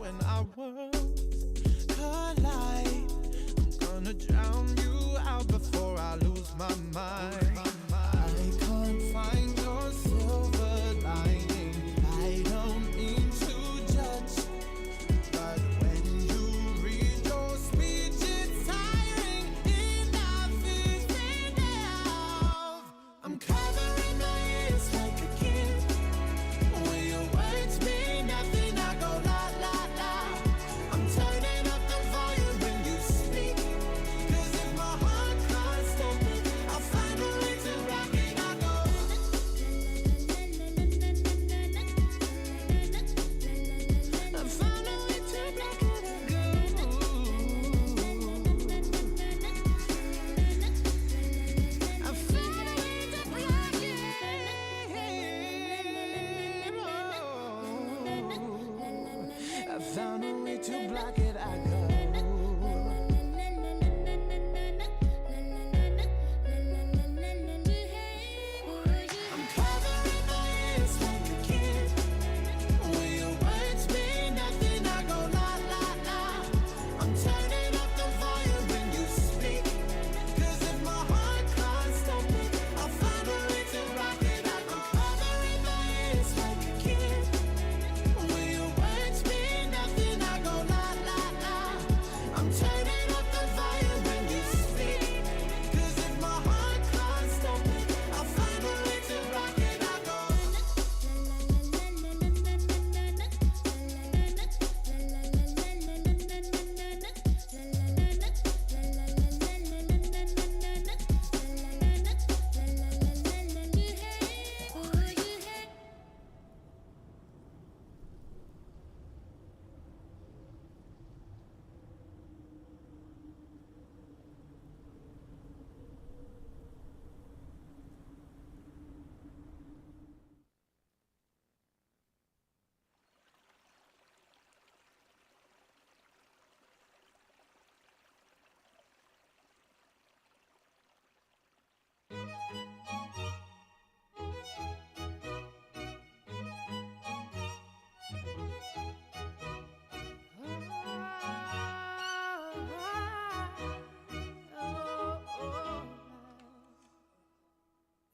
when our worlds collide. I'm gonna drown you out before I lose my mind. I can't find your silver lining. I don't mean to judge, but when you read your speech, it's tiring. Enough is enough. I'm covering my ears like a kid. When your words mean nothing, I go la la la. I'm turning up the volume when you speak, 'cause if my heart can't stop it, I'll find a way to rock it. I go. I found a way to rock it. I go. I found a way to rock it. I found a way to block it. I go. I'm covering my ears like a kid. When your words mean nothing, I go la la la. I'm turning up the volume when you speak, 'cause if my heart can't stop it, I'll find a way to rock it. I'm covering my ears like a kid. When your words mean nothing, I go la la la. I'm turning up the volume when you speak, 'cause if my heart can't stop it, I'll find a way to rock it. I go.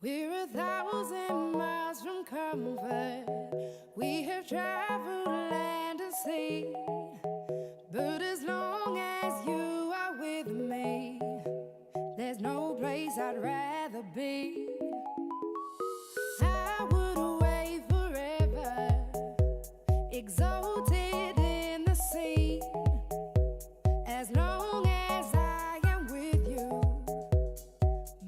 We're 1,000 miles from comfort. We have traveled land and sea. But as long as you are with me, there's no place I'd rather be. I would away forever, exalted in the sea. As long as I am with you,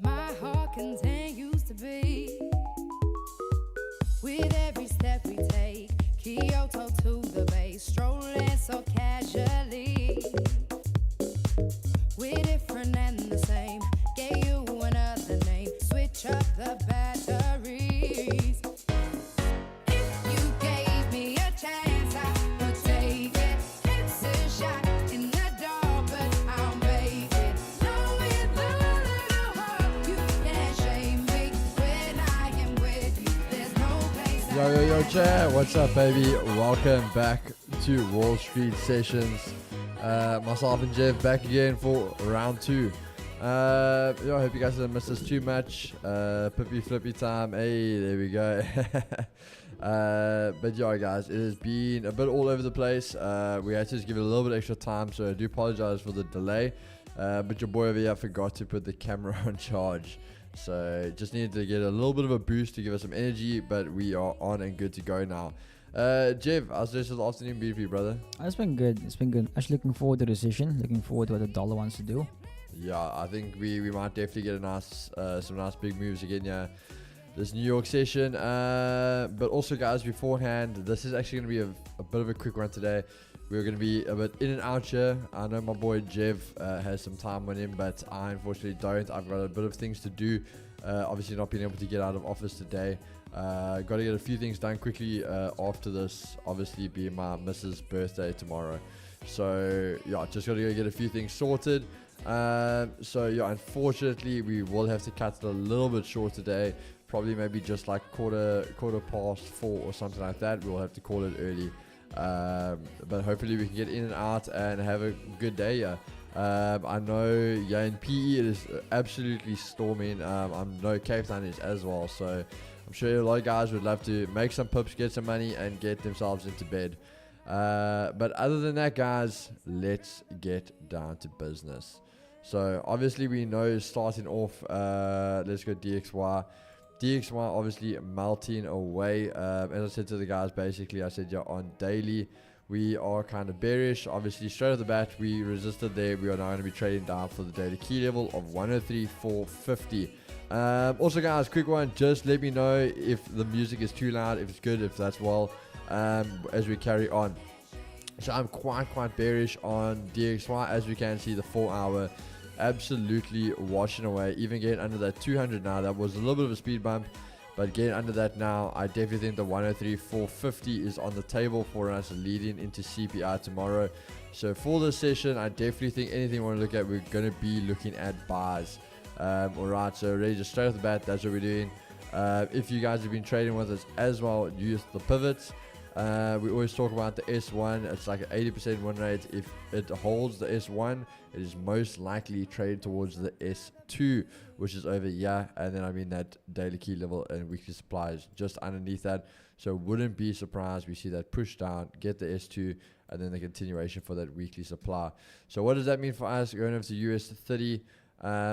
my heart continues to beat. With every step we take, Kyoto to the bay, strolling so casually. We're different and the same, gave you another name, switch up the batteries. If you gave me a chance, I would take it. It's a shot in the dark, but I'll make it. Knowing that I hope you can't shame me when I am with you. There's no place Yo, Jay, what's up, baby? Welcome back to Wall Street Sessions. Myself and Jeff back again for round 2. I hope you guys didn't miss us too much. Pippy flippy time. Hey, there we go. But yeah, guys, it has been a bit all over the place. We had to just give it a little bit extra time, so I do apologize for the delay. But your boy over here forgot to put the camera on charge. So just needed to get a little bit of a boost to give us some energy, but we are on and good to go now. Jeff, how's this afternoon been for you, brother? It's been good. It's been good. Actually, looking forward to the session. Looking forward to what the dollar wants to do. Yeah, I think we might definitely get a nice, some nice big moves again, yeah, this New York session. But also, guys, beforehand, this is actually going to be a bit of a quick one today. We're going to be a bit in and out here. I know my boy Jeff has some time on him, but I unfortunately don't. I've got a bit of things to do. Obviously not being able to get out of office today. Got to get a few things done quickly after this, obviously being my missus' birthday tomorrow. So yeah, just got to go get a few things sorted. So yeah, unfortunately we will have to cut it a little bit short today. Probably maybe just like quarter past 4 or something like that. We'll have to call it early. But hopefully we can get in and out and have a good day. I know in PE it is absolutely storming. I know Cape Town is as well, so I'm sure a lot of guys would love to make some pips, get some money, and get themselves into bed. But other than that, guys, let's get down to business. So obviously we know starting off, let's go DXY. DXY obviously melting away. As I said to the guys, basically I said on daily we are kind of bearish. Obviously straight off the bat we resisted there. We are now going to be trading down for the daily key level of 103.450. Also guys, quick one, just let me know if the music is too loud, if it's good, if that's well, as we carry on. So I'm quite bearish on DXY. As we can see, the 4 hour absolutely washing away, even getting under that 200 now. That was a little bit of a speed bump, but getting under that now, I definitely think the 103.450 is on the table for us leading into CPI tomorrow. So for this session, I definitely think anything we want to look at, we're going to be looking at buys. Alright, so really just straight off the bat, that's what we're doing. If you guys have been trading with us as well, use the pivots. We always talk about the S1. It's like an 80% win rate. If it holds the S1, it is most likely traded towards the S2, which is over here. And then I mean that daily key level and weekly supply is just underneath that. So wouldn't be surprised we see that push down, get the S2, and then the continuation for that weekly supply. So what does that mean for us? Going over to US30.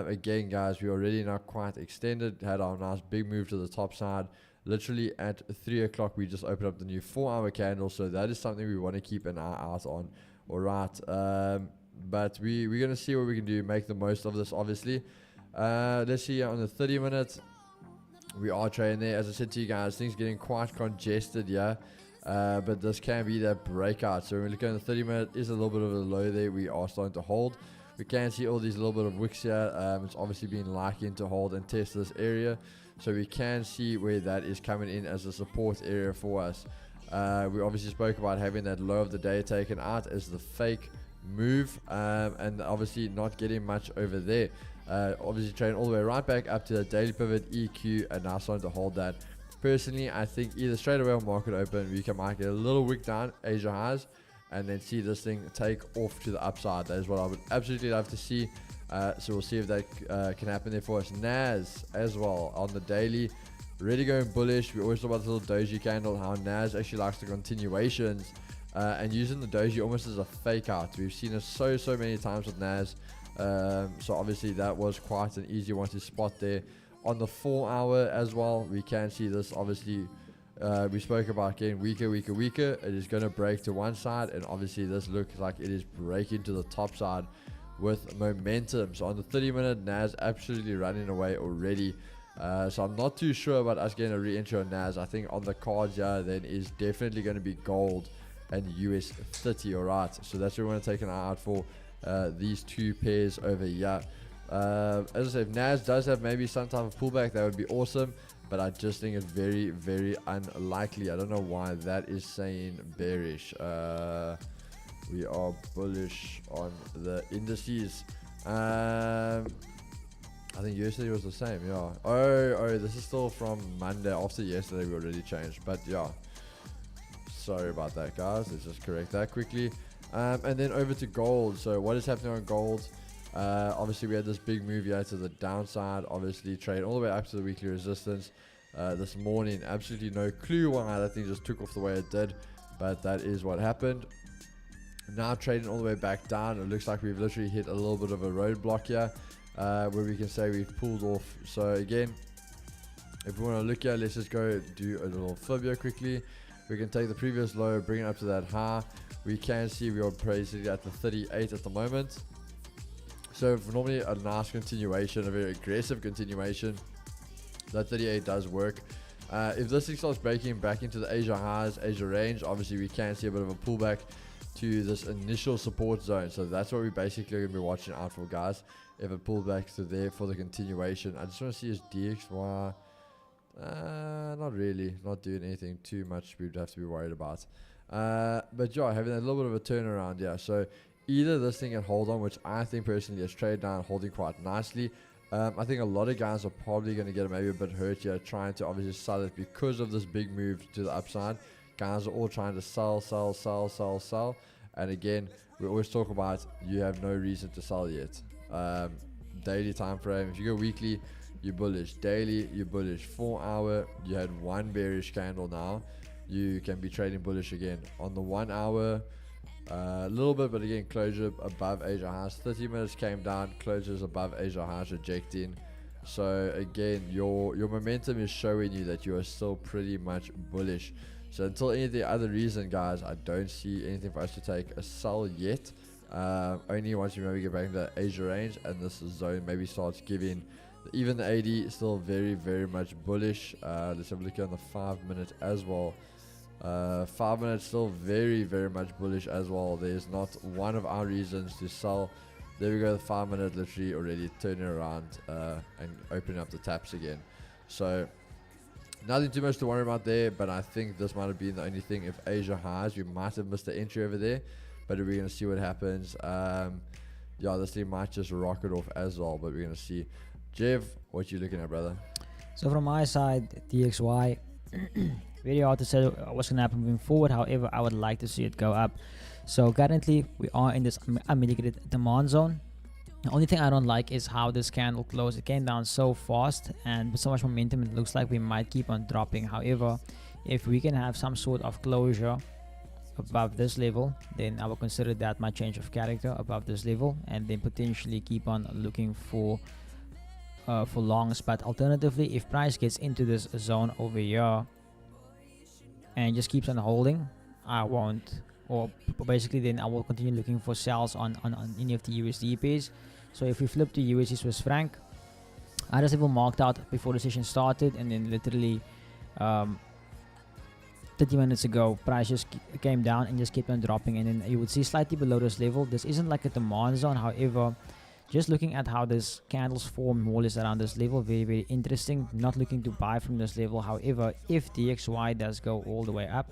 Again, guys, we already now quite extended. Had our nice big move to the top side. Literally at 3 o'clock, we just opened up the new 4 hour candle. So that is something we want to keep an eye out on. Alright. But we're going to see what we can do. Make the most of this, obviously. Let's see on the 30 minutes. We are trading there. As I said to you guys, things getting quite congested, yeah. But this can be that breakout. So when we look at the 30 minute, is a little bit of a low there. We are starting to hold. We can see all these little bit of wicks here. It's obviously been liking to hold and test this area. So we can see where that is coming in as a support area for us. We obviously spoke about having that low of the day taken out as the fake move. And obviously not getting much over there. Obviously trading all the way right back up to the daily pivot, EQ, and now starting to hold that. Personally, I think either straight away or market open, we might get a little wick down, Asia highs, and then see this thing take off to the upside. That is what I would absolutely love to see. So we'll see if that can happen there for us. NAS as well on the daily, really going bullish. We always talk about the little doji candle, how NAS actually likes the continuations and using the doji almost as a fake out. We've seen it so many times with NAS. So obviously that was quite an easy one to spot there. On the 4 hour as well, we can see this obviously. We spoke about getting weaker. It is going to break to one side, and obviously this looks like it is breaking to the top side with momentum. So on the 30 minute, NAS absolutely running away already. So I'm not too sure about us getting a re-entry on NAS. I think on the cards, yeah, then is definitely going to be gold and US30. Alright, so that's what we want to take an eye out for. These two pairs over here. As I said, if NAS does have maybe some type of pullback, that would be awesome. But I just think it's very unlikely. I don't know why that is saying bearish. We are bullish on the indices. I think yesterday was the same, yeah. Oh, this is still from Monday. After yesterday, we already changed. But yeah, sorry about that, guys. Let's just correct that quickly. And then over to gold. So what is happening on gold? Obviously we had this big move here to the downside, obviously trade all the way up to the weekly resistance this morning. Absolutely no clue why that thing just took off the way it did, but that is what happened. Now trading all the way back down. It looks like we've literally hit a little bit of a roadblock here, where we can say we've pulled off. So again, if we want to look here, let's just go do a little fib here quickly. We can take the previous low, bring it up to that high. We can see we are basically at the 38 at the moment. So for normally a nice continuation, a very aggressive continuation, that 38 does work. If this thing starts breaking back into the Asia highs, Asia range, obviously we can see a bit of a pullback to this initial support zone. So that's what we basically going to be watching out for, guys. If it pulls back to there for the continuation. I just want to see his DXY. Not really. Not doing anything too much we'd have to be worried about. But yeah, having a little bit of a turnaround, yeah. So either this thing can hold on, which I think personally is trade down holding quite nicely. I think a lot of guys are probably going to get maybe a bit hurt here, trying to obviously sell it because of this big move to the upside. guys are all trying to sell, sell, sell, sell, sell. And again, we always talk about you have no reason to sell yet. Daily time frame, if you go weekly, you're bullish. Daily, you're bullish. 4 hour, you had one bearish candle now. You can be trading bullish again. On the 1 hour, a little bit, but again, closure above Asia highs. 30 minutes came down, closures above Asia highs, rejecting. So again, your momentum is showing you that you are still pretty much bullish. So until any other reason, guys, I don't see anything for us to take a sell yet. Only once you maybe get back into the Asia range and this zone maybe starts giving. Even the AD still very, very much bullish. Let's have a look on the 5 minute as well. 5 minutes still very, very much bullish as well. There's not one of our reasons to sell. There we go, the 5 minute literally already turning around and opening up the taps again. So nothing too much to worry about there, but I think this might have been the only thing. If Asia highs, we might have missed the entry over there, but we're going to see what happens. Yeah, this thing might just rocket off as well, but we're going to see. Jeff, what you looking at, brother? So from my side, DXY, very hard to say what's going to happen moving forward. However, I would like to see it go up. So currently, we are in this unmitigated demand zone. The only thing I don't like is how this candle closed. It came down so fast and with so much momentum, it looks like we might keep on dropping. However, if we can have some sort of closure above this level, then I will consider that my change of character above this level, and then potentially keep on looking for longs. But alternatively, if price gets into this zone over here and just keeps on holding, I won't, or basically then I will continue looking for sells on any of the USD pairs. So if we flip to USD Swiss franc, I just level marked out before the session started, and then literally 30 minutes ago price just came down and just kept on dropping, and then you would see slightly below this level. This isn't like a demand zone, however, just looking at how this candles form more or less around this level, very, very interesting. Not looking to buy from this level. However, if DXY does go all the way up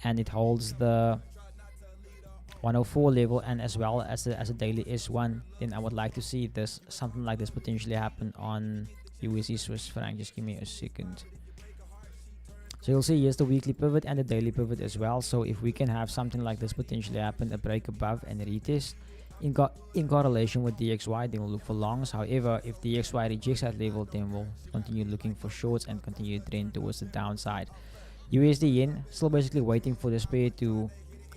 and it holds the 104 level and as well as a daily S1, then I would like to see this, something like this potentially happen on USD Swiss franc. Just give me a second. So you'll see here's the weekly pivot and the daily pivot as well. So if we can have something like this potentially happen, a break above and a retest in correlation with DXY, then we'll look for longs. However, if DXY rejects that level, then we'll continue looking for shorts and continue to trend towards the downside. USD Yen, still basically waiting for this pair to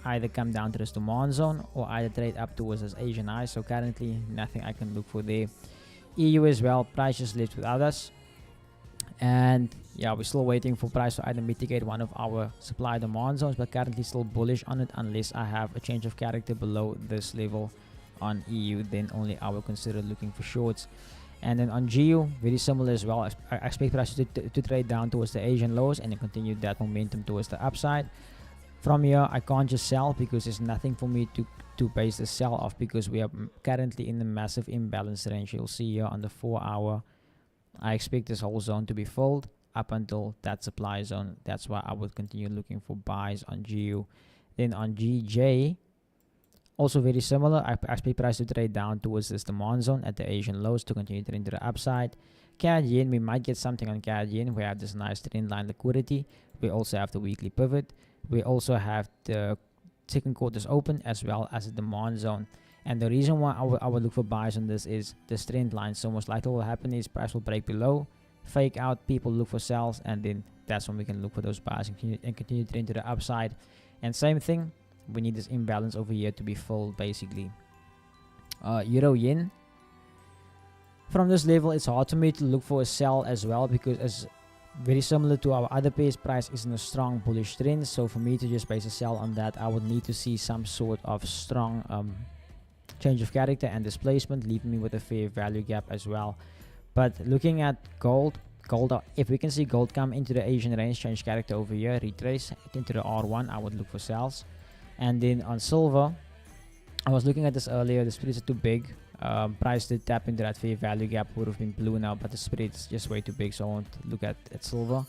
either come down to this demand zone or either trade up towards this Asian high. So currently nothing I can look for there. EU as well, price just left without us, and yeah, we're still waiting for price to either mitigate one of our supply demand zones, but currently still bullish on it unless I have a change of character below this level on EU. Then only I will consider looking for shorts. And then on GU, very similar as well. I expect price to trade down towards the Asian lows and then continue that momentum towards the upside. From here, I can't just sell because there's nothing for me to base the sell off, because we are currently in the massive imbalance range. You'll see here on the 4 hour, I expect this whole zone to be filled up until that supply zone. That's why I would continue looking for buys on GU. Then on GJ, also very similar. I expect price to trade down towards this demand zone at the Asian lows to continue trending to the upside. CAD Yen, we might get something on CAD Yen. We have this nice trend line liquidity. We also have the weekly pivot. We also have the second quarters open as well as the demand zone. And the reason why I would look for buys on this is this trend line. So most likely what will happen is price will break below, fake out, people look for sells, and then that's when we can look for those buys and continue to trend to the upside. And same thing, we need this imbalance over here to be full basically. Euro Yen, from this level it's hard for me to look for a sell as well, because as very similar to our other pairs, price is in a strong bullish trend. So for me to just base a sell on that, I would need to see some sort of strong change of character and displacement, leaving me with a fair value gap as well. But looking at gold, if we can see gold come into the Asian range, change character over here, retrace into the R1, I would look for sells. And then on silver, I was looking at this earlier, the spreads are too big. Price did tap into that fair value gap, would have been blue now, but the spread is just way too big, so I won't look at silver.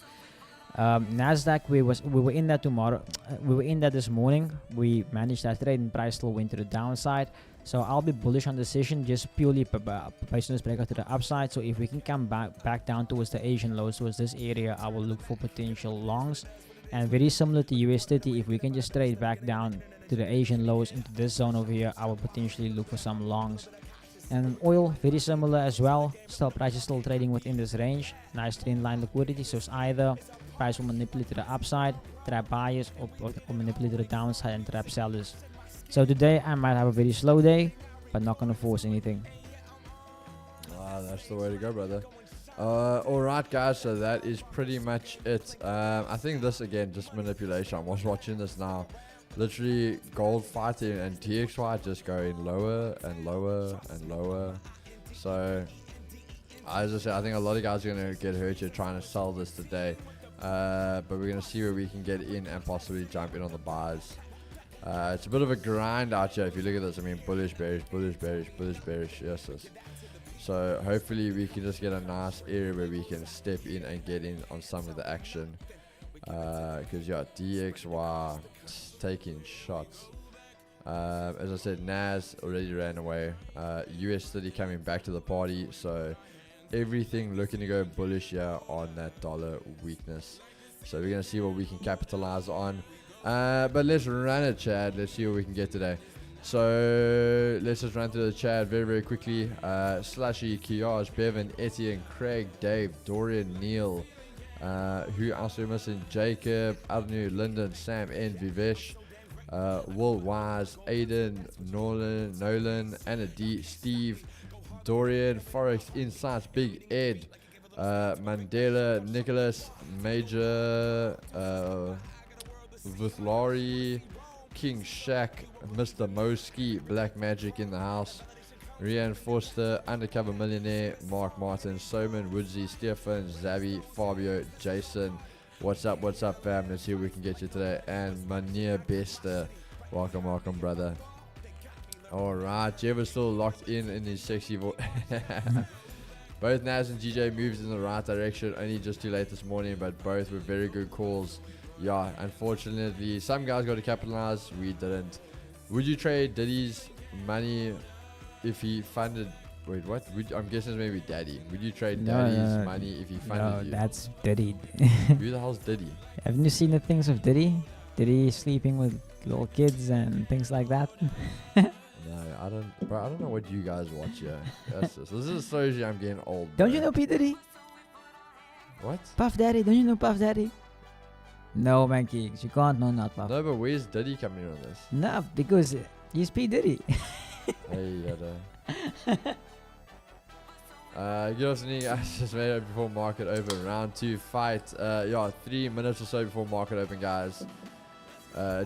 Nasdaq, we were in that tomorrow. We were in that this morning. We managed that trade, and price still went to the downside. So I'll be bullish on the session, just purely based on this breakout to the upside. So if we can come back down towards the Asian lows, towards this area, I will look for potential longs. And very similar to US30, if we can just trade back down to the Asian lows into this zone over here, I will potentially look for some longs. And oil, very similar as well. Still, price is still trading within this range. Nice trend line liquidity. So it's either price will manipulate to the upside, trap buyers, or manipulate to the downside and trap sellers. So today I might have a very slow day, but not gonna force anything. That's the way to go, brother. Alright, guys, so that is pretty much it. I think this, again, just manipulation. I was watching this now. Literally, gold fighting and TXY just going lower and lower and lower. So, as I said, I think a lot of guys are going to get hurt here trying to sell this today. But we're going to see where we can get in and possibly jump in on the buys. It's a bit of a grind out here if you look at this. I mean, bullish, bearish, bullish, bearish, bullish, bearish. Yes. So hopefully we can just get a nice area where we can step in and get in on some of the action. Because yeah, DXY taking shots. As I said, Nas already ran away. US30 coming back to the party. So everything looking to go bullish here on that dollar weakness. So we're going to see what we can capitalize on. But let's run it, Chad. Let's see what we can get today. So let's just run through the chat very, very quickly. Slushy, Kiaj, Bevan, Etienne, Craig, Dave, Dorian, Neil. Who else are we missing? Jacob, Adnu, Lyndon, Sam, N, Vivesh, Will Wise, Aiden, Nolan, Anna D, Steve, Dorian, Forex, Insights, Big Ed, Mandela, Nicholas, Major, Vuthlari, King Shaq, Mr. Moski, Black Magic in the house, Rian Forster, Undercover Millionaire, Mark Martin, Soman, Woodsy, Stefan, Zavi, Fabio, Jason. What's up, fam? Let's see what we can get you today. And Mania Bester. Welcome, brother. Alright, Jeff still locked in his sexy voice. Both Naz and GJ moves in the right direction. Only just too late this morning, but both were very good calls. Yeah, unfortunately, some guys got to capitalize. We didn't. Would you trade Diddy's money if he funded? Wait, what? I'm guessing it's maybe Daddy. Would you trade Daddy's money if he funded you? No, that's Diddy. Who the hell's Diddy? Haven't you seen the things of Diddy? Diddy sleeping with little kids and things like that? No, I don't know what you guys watch here. This is so I'm getting old. Don't bro. you know P. Diddy? What? Puff Daddy. Don't you know Puff Daddy? No, man, Kings. You can't know not Puff. No, but where's Diddy coming in on this? No, because he's P. Diddy. Hey, good afternoon, guys. Just made it before market open. Round 2 fight. 3 minutes or so before market open, guys.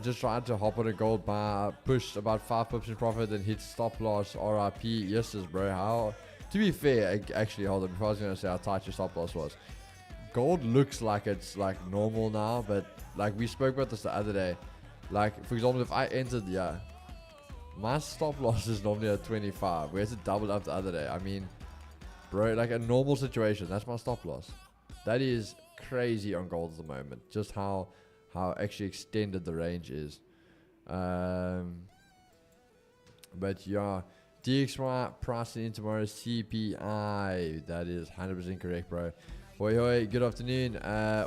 Just trying to hop on a gold bar, pushed about 5 pips in profit, and hit stop loss. RIP. Yes, bro. How? To be fair, actually, hold on. Before I was gonna say how tight your stop loss was. Gold looks like it's like normal now, but like we spoke about this the other day. Like, for example, if I entered, my stop loss is normally at 25. We had to double up the other day. I mean, bro, like a normal situation, that's my stop loss. That is crazy on gold at the moment. Just how actually extended the range is. But yeah, DXY pricing in tomorrow's CPI. That is 100% correct, bro. Hoi, good afternoon.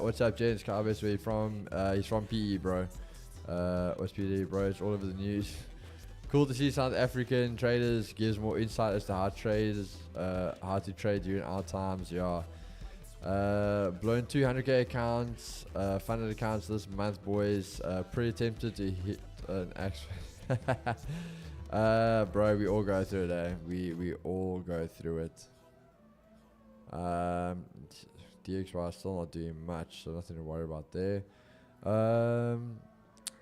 What's up, James Carbis? Where you from? He's from PE, bro. What's PE, bro? It's all over the news. Cool to see South African traders. Gives more insight as to how to trade during our times. Yeah. Blown 200k accounts, funded accounts this month, boys. Pretty tempted to hit an actual. Bro, we all go through it, eh? We all go through it. DXY still not doing much, so nothing to worry about there.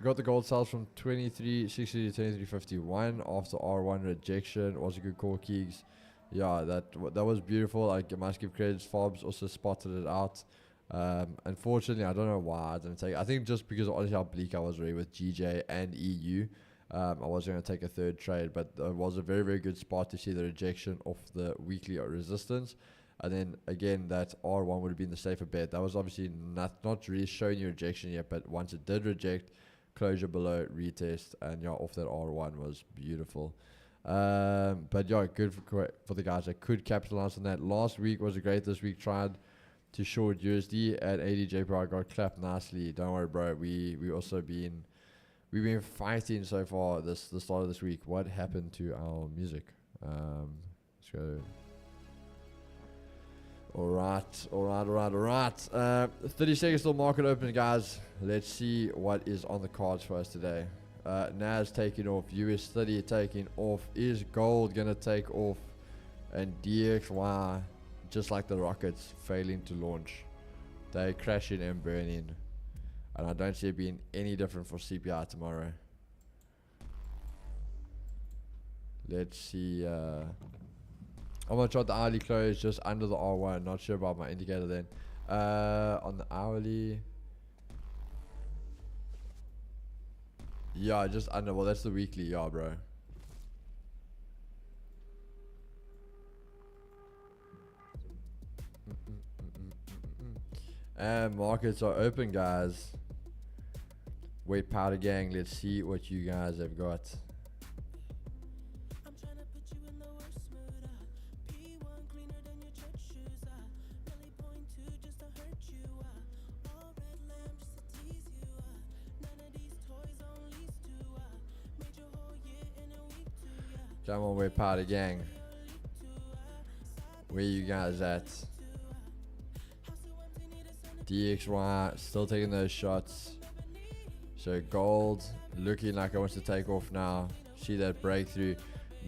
Got the gold sales from 23.60 to 23.51 after R1 rejection. Was a good call, Keegs. Yeah, that was beautiful. I must give credits. Fobs also spotted it out. Unfortunately, I don't know why I didn't take it. I think just because honestly how bleak I was already with GJ and EU. I was going to take a third trade, but it was a very, very good spot to see the rejection of the weekly resistance. And then again, that R1 would have been the safer bet. That was obviously not really showing you rejection yet, but once it did reject, closure below, retest, and yeah, off that R1 was beautiful. But yeah, good for the guys that could capitalize on that. Last week was great. This week tried to short USD at ADJ, bro. I got clapped nicely. Don't worry, bro. We've been fighting so far the start of this week. What happened to our music? Let's go. All right. 30 seconds till market open, guys. Let's see what is on the cards for us today. Nas taking off, US30 taking off. Is gold gonna take off? And DXY, just like the rockets, failing to launch. They crashing and burning. And I don't see it being any different for CPI tomorrow. Let's see. I'm gonna try the hourly close just under the R1. Not sure about my indicator then. On the hourly. Yeah, just under. Well, that's the weekly. Yeah, bro. And markets are open, guys. Wait, powder gang, let's see what you guys have got. Come on, wait, powder gang. Where you guys at? DXY still taking those shots. So gold looking like it wants to take off now. See that breakthrough.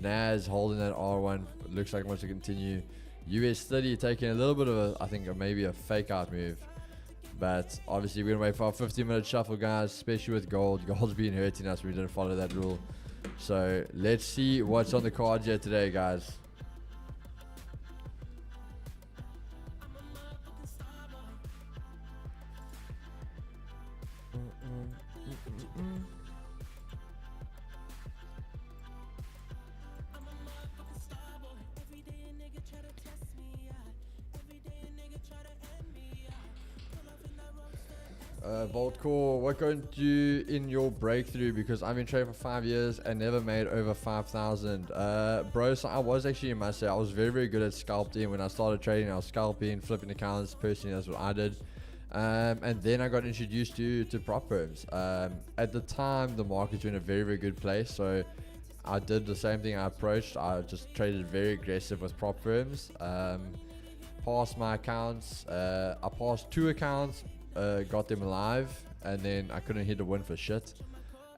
Nas holding that R1. Looks like it wants to continue. US30 taking a little bit of I think maybe a fake out move. But obviously we're going to wait for a 15-minute shuffle, guys, especially with gold. Gold's been hurting us. We didn't follow that rule. So let's see what's on the cards here today, guys. Voltcore, what going to do in your breakthrough? Because I've been trading for 5 years and never made over 5,000. Bro, so I was actually, I must say, I was very, very good at scalping. When I started trading, I was scalping, flipping accounts. Personally, that's what I did. And then I got introduced to prop firms. At the time, the markets were in a very, very good place. So I did the same thing. I approached. I just traded very aggressive with prop firms. Passed my accounts. I passed 2 accounts. Got them live, and then I couldn't hit a win for shit.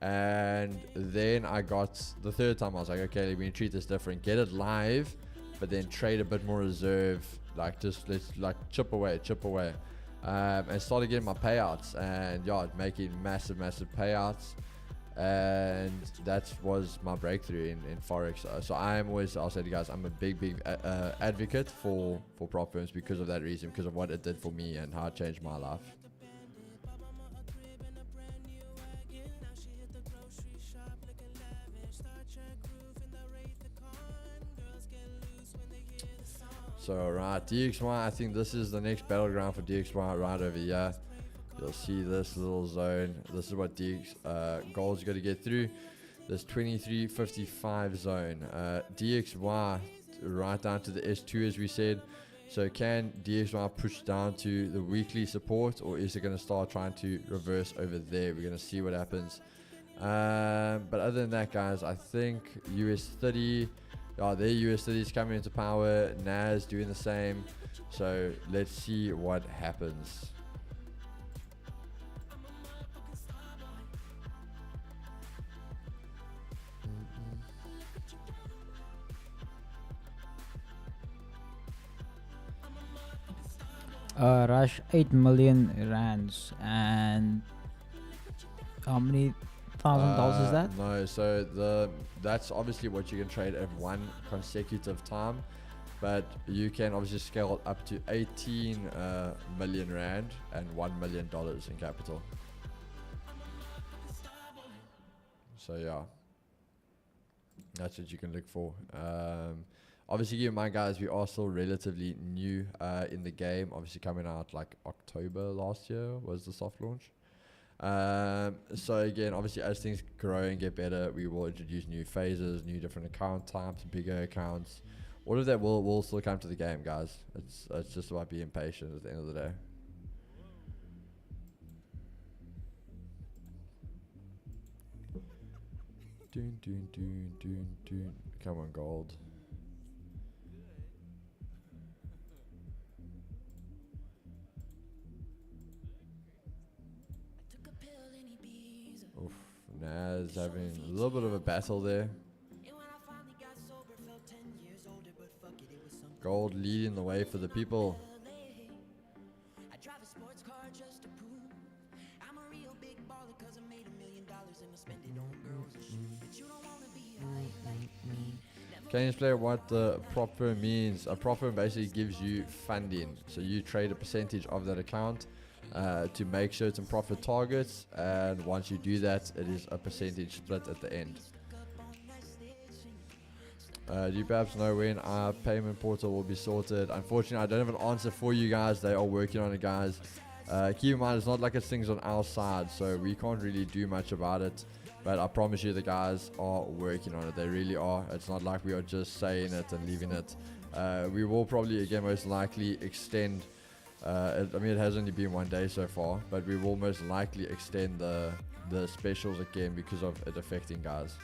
And then I got the 3rd time. I was like, okay, let me treat this different. Get it live, but then trade a bit more reserve. Like just let's like chip away. And started getting my payouts, and yeah, making massive payouts. And that was my breakthrough in forex. So I am always, I'll say to you guys, I'm a big advocate for prop firms because of that reason, because of what it did for me and how it changed my life. So right, DXY, I think this is the next battleground for DXY right over here. You'll see this little zone. This is what gold's got to get through. This 23.55 zone. DXY right down to the S2 as we said. So can DXY push down to the weekly support, or is it going to start trying to reverse over there? We're going to see what happens. But other than that, guys, I think US30, their US30 is coming into power. Nas doing the same. So let's see what happens. Rush 8 million rands, and how many $1,000 is that? No, so that's obviously what you can trade at one consecutive time, but you can obviously scale up to 18 million rand and $1 million in capital. So yeah, that's what you can look for. Obviously, keep in mind, guys, we are still relatively new in the game. Obviously, coming out like October last year was the soft launch. So again, obviously, as things grow and get better, we will introduce new phases, new different account types, bigger accounts, all of that will still come to the game, guys. It's just about being patient at the end of the day. Dun, dun, dun, dun, dun. Come on, gold. Oof, Nas having a little bit of a battle there. Gold leading the way for the people. Can you explain what the prop firm means? A prop firm basically gives you funding. So you trade a percentage of that account to make certain profit targets. And once you do that, it is a percentage split at the end. Do you perhaps know when our payment portal will be sorted? Unfortunately, I don't have an answer for you guys. They are working on it, guys. Keep in mind, it's not like it's things on our side, so we can't really do much about it. But I promise you, the guys are working on it. They really are. It's not like we are just saying it and leaving it. We will probably, again, most likely extend. I mean, it has only been 1 day so far, but we will most likely extend the specials again because of it affecting guys.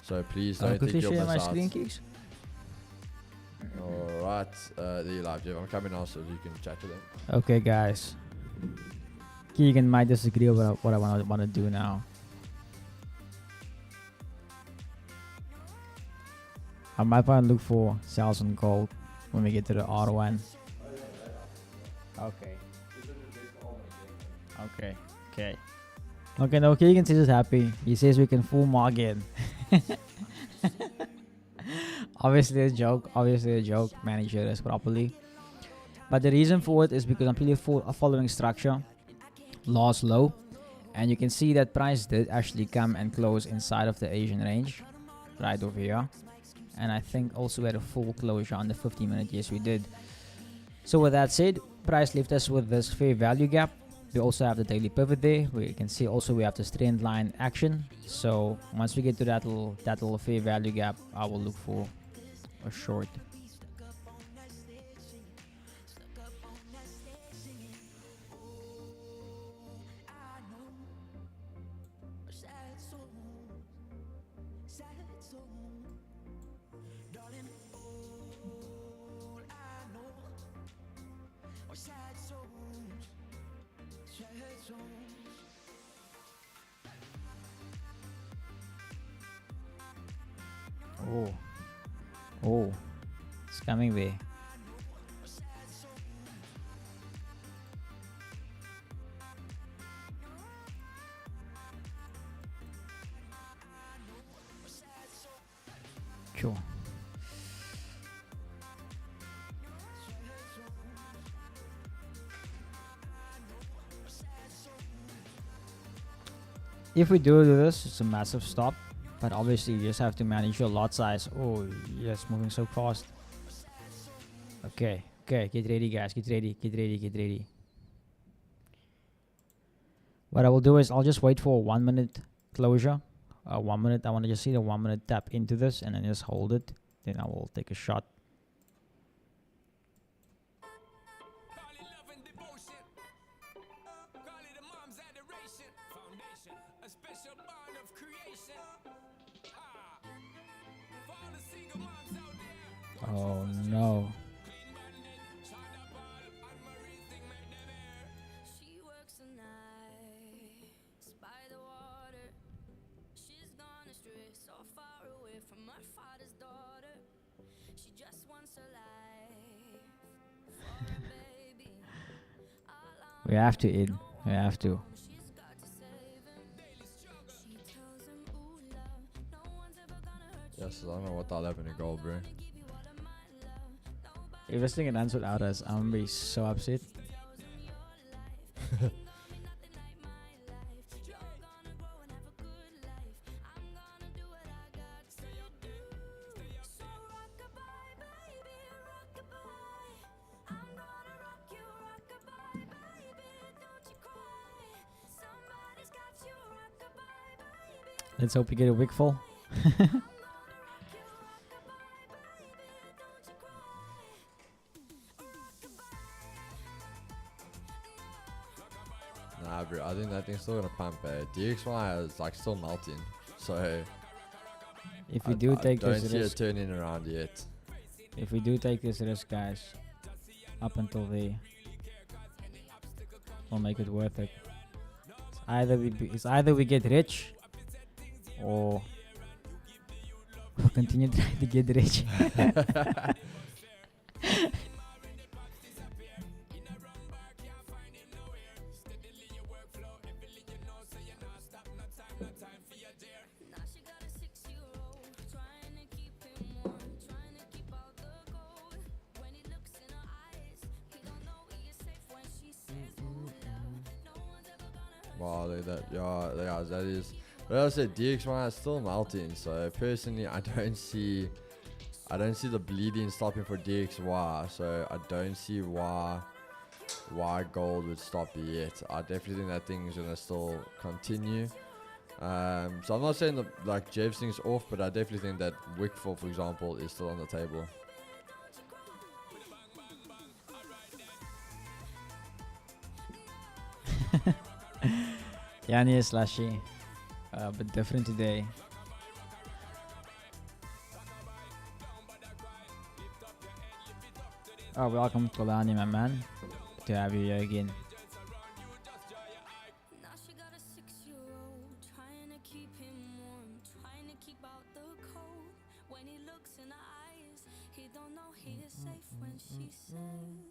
So please don't think you'll miss my out. screen keys. Alright, there you live, Jeff. I'm coming now so you can chat to them. Okay, guys. Keegan might disagree with what I want to do now. I might want to look for sales on gold when we get to the R1. Okay. Okay, no, Keegan says he's happy. He says we can full mark in. Obviously a joke. Manager this properly. But the reason for it is because I'm really following structure. Loss low. And you can see that price did actually come and close inside of the Asian range. Right over here. And I think also we had a full closure on the 50-minute. Yes, we did. So with that said, price left us with this fair value gap. We also have the daily pivot there, where you can see also we have the trend line action. So once we get to that little fair value gap, I will look for a short. Oh, it's coming there. Sure. If we do this, it's a massive stop. But obviously you just have to manage your lot size. Oh yes, moving so fast. Okay, get ready guys, get ready. What I will do is I'll just wait for a 1 minute closure. 1 minute, I want to just see the 1 minute tap into this and then just hold it. Then I will take a shot. Oh no. She works the nights by the water. She's gone astray, so far away from her father's daughter. She just wants her life for a baby. We have to eat. We have to. She's got to save him. She tells him, ooh, love, no one's ever gonna hurt you. Yes, I don't know what that'll happen to gold, bro. If this thing ends without us, I'm gonna be so upset. Let's hope we get a wick full. think that thing's still gonna pump. DXY is like still melting, so If we do take don't this see risk, it turning around yet. if we do take this risk, guys, up until there, we'll make it worth it. It's either we get rich, or we'll continue trying to get rich. Wow, look at that. Yeah, guys, that is. But as I said, DXY is still melting. So personally, I don't see the bleeding stopping for DXY. So I don't see why gold would stop yet. I definitely think that thing is gonna still continue. So I'm not saying that like Jeff's thing's off, but I definitely think that Wickfall, for example, is still on the table. Yanni is slushy, but different today. Oh, welcome to Lani, my man. Good to have you here again. Now she got a 6-year-old, trying to keep him warm, trying to keep out the cold. When he looks in her eyes, he don't know he is safe when she says,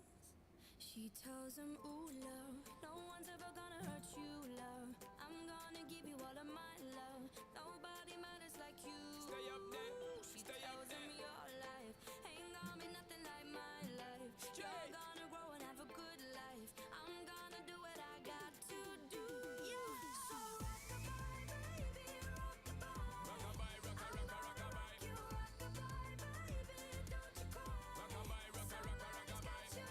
she tells him, ooh, love, no one's ever gonna hurt you, love. I'm gonna give you all of my love. Nobody matters like you. Stay up there. She tells him your life ain't gonna be nothing like my life. You're gonna grow and have a good life. I'm gonna do what I got to do. Yeah. So rock-a-bye, baby, rock-a-bye. Rock-a-bye, rock-a-rock-a-rock-a-bye. You rock-a-bye, baby, don't you cry. Rock-a-bye, rock-a-rock-a-rock-a-bye. You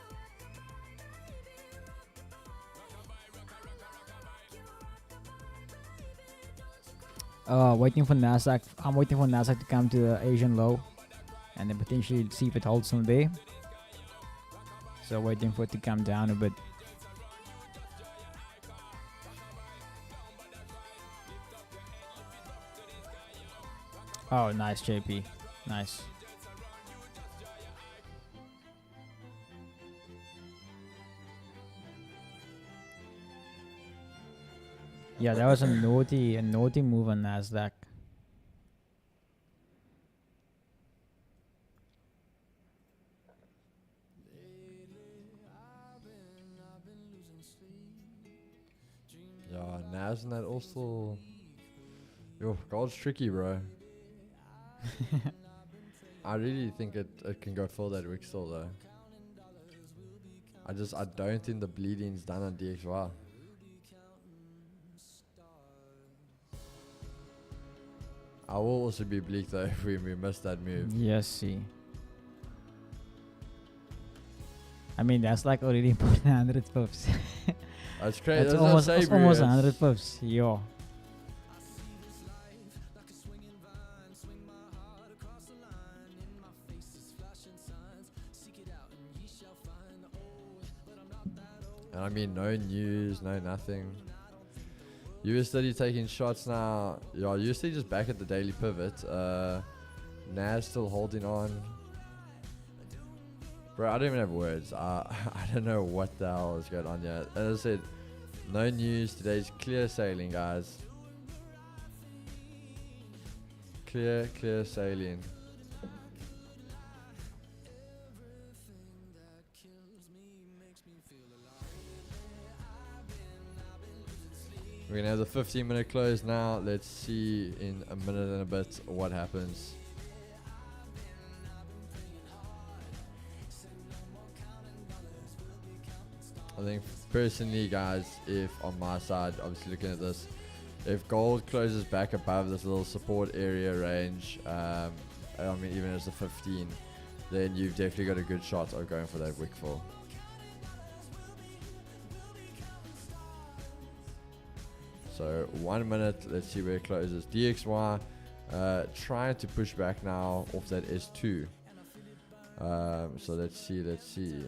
rock-a-bye, baby, rock-a-bye. Rock-a-bye, rock-a-rock-a-rock-a-bye. You rock-a-bye, baby, don't you cry. Waiting for Nasdaq. I'm waiting for Nasdaq to come to the Asian low, and then potentially see if it holds from there. So waiting for it to come down a bit. Oh, nice, JP. Nice. Yeah, that was a naughty move on Nasdaq. Yeah, Nas and that also. Yo, gold's tricky, bro. I really think it can go full that wick still though. I don't think the bleeding's done on DXY. I will also be bleak though if we miss that move. Yes, see. I mean, that's like already more than 100 pips. That's crazy. That's almost 100 pips. Yo. And I mean, no news, no nothing. US30 taking shots now. Yeah, US30 just back at the daily pivot. Nas still holding on. Bro, I don't even have words. I don't know what the hell is going on yet. As I said, no news. Today's clear sailing, guys. Clear sailing. We're gonna have the 15-minute close now. Let's see in a minute and a bit what happens. I think personally, guys, if on my side, obviously looking at this, if gold closes back above this little support area range, I mean even as a 15, then you've definitely got a good shot of going for that wick fall. So 1 minute, let's see where it closes. DXY trying to push back now off that S2. So let's see.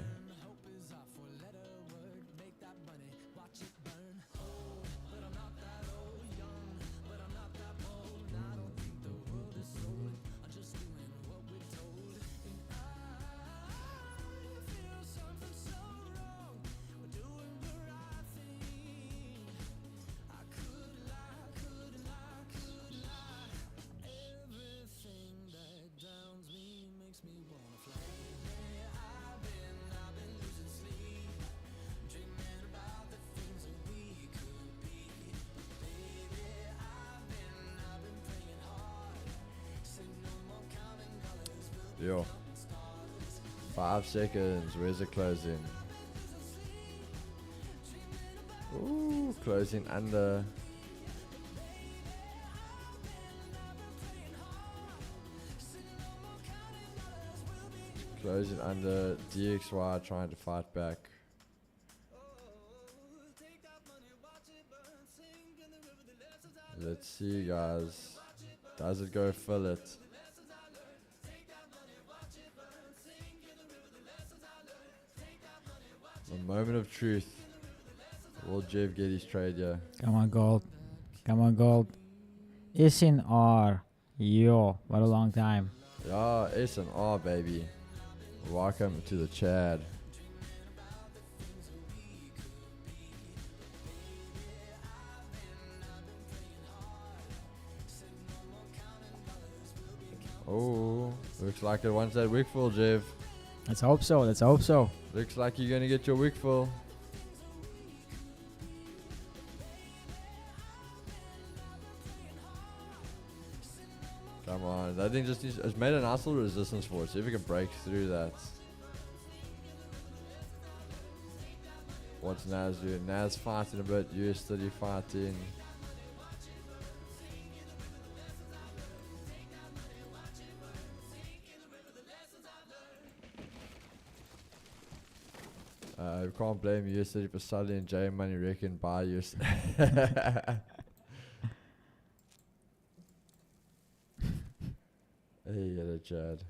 Yo. 5 seconds. Where's the closing? Ooh, closing under. Closing under. DXY trying to fight back. Let's see, guys. Does it go fill it? The moment of truth. Will Jeff get his trade here? Come on, gold. Come on, gold. SNR. Yo, what a long time. Yeah, S&R, baby. Welcome to the Chad. Oh, looks like it wants that wick full, Jeff. Let's hope so. Let's hope so. Looks like you're gonna get your wick full. Come on, that thing just needs, it's made a nice little resistance for it. See if we can break through that. What's Nas doing? Nas fighting a bit, US30 fighting. We can't blame US30 for selling J Money Reckon buy US. Hey, get it, Chad.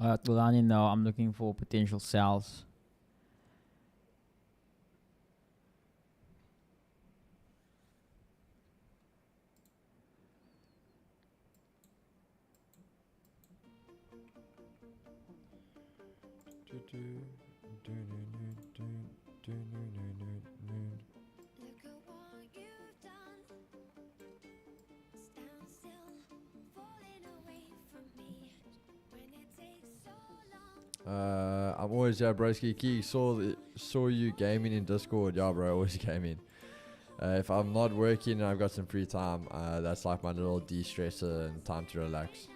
Tulani, no, I'm looking for potential sells. Look at what you've done. Stand still, falling away from me. When it takes so long. I'm always broski. Key saw you gaming in Discord. Yeah, bro, always gaming. If I'm not working and I've got some free time, that's like my little de-stressor and time to relax.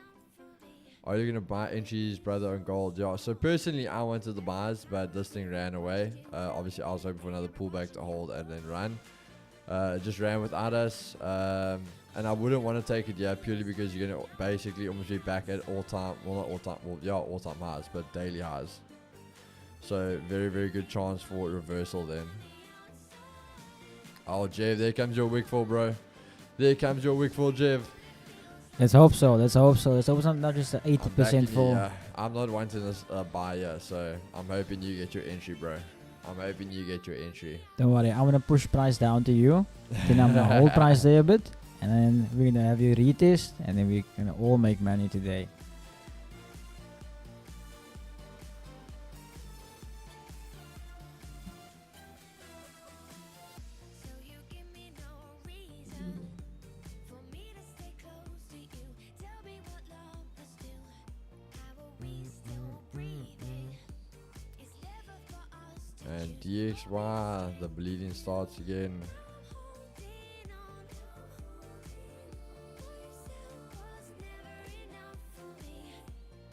Are you gonna buy entries, brother, on gold? Yeah. So personally, I wanted the buys, but this thing ran away. Obviously, I was hoping for another pullback to hold and then run. It just ran without us, and I wouldn't want to take it yet purely because you're gonna basically almost be back at all-time, well not all-time, well yeah, all-time highs, but daily highs. So very, very good chance for reversal then. Oh, Jev, there comes your wick full, bro. There comes your wick full, Jev. Let's hope so. Let's hope so. Let's hope it's not just 80% full. I'm not wanting this buyer, so I'm hoping you get your entry, bro. I'm hoping you get your entry. Don't worry, I'm gonna push price down to you. Then I'm gonna hold price there a bit, and then we're gonna have you retest, and then we're gonna all make money today. So you give me no reason for me to stay close to you. Tell me what love must do. How are we still breathing? It's never for us to And DXY, the bleeding starts again. holding on. Was never enough for me.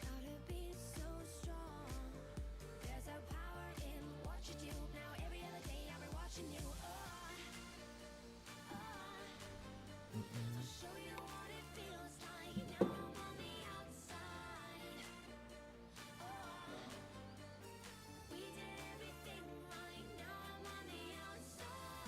How to be so strong. There's a power in what you do. Now every other day I've been watching you. I'll show you what it feels like. Now I'm on the outside. We did everything right. Now I'm on the outside.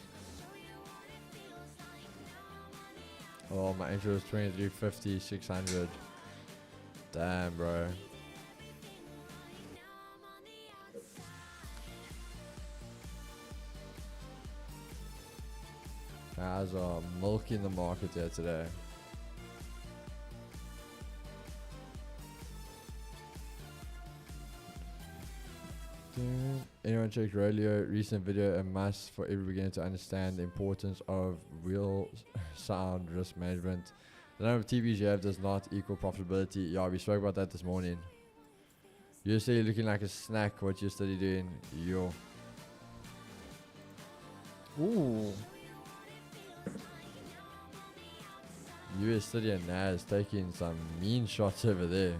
I'll show you what it feels like. Now I'm on the outside. Oh, my intro is 2350, 600. Damn, bro. Now I'm on the outside. Guys are milking the market here today. Anyone check Rolio? Recent video a must for every beginner to understand the importance of real sound risk management. The number of TVs you have does not equal profitability. Yeah, we spoke about that this morning. You say you're looking like a snack. What you're study doing? Yo. Ooh, US30 and Nas taking some mean shots over there.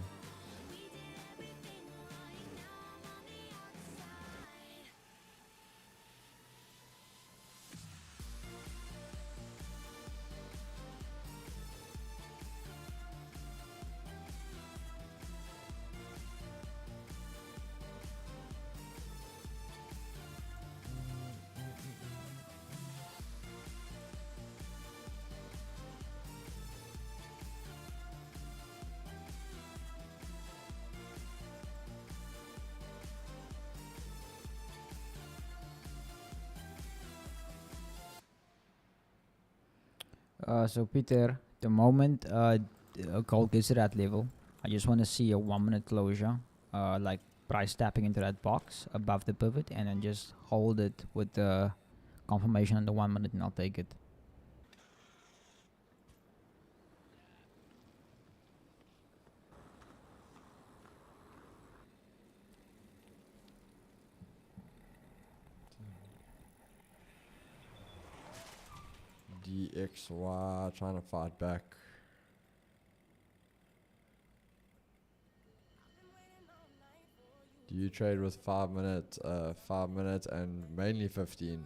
So Peter, the moment gold gets to that level, I just want to see a 1 minute closure, like price tapping into that box above the pivot, and then just hold it with the confirmation on the 1 minute, and I'll take it. DXY trying to fight back. Do you trade with 5 minutes, 5 minutes and mainly 15?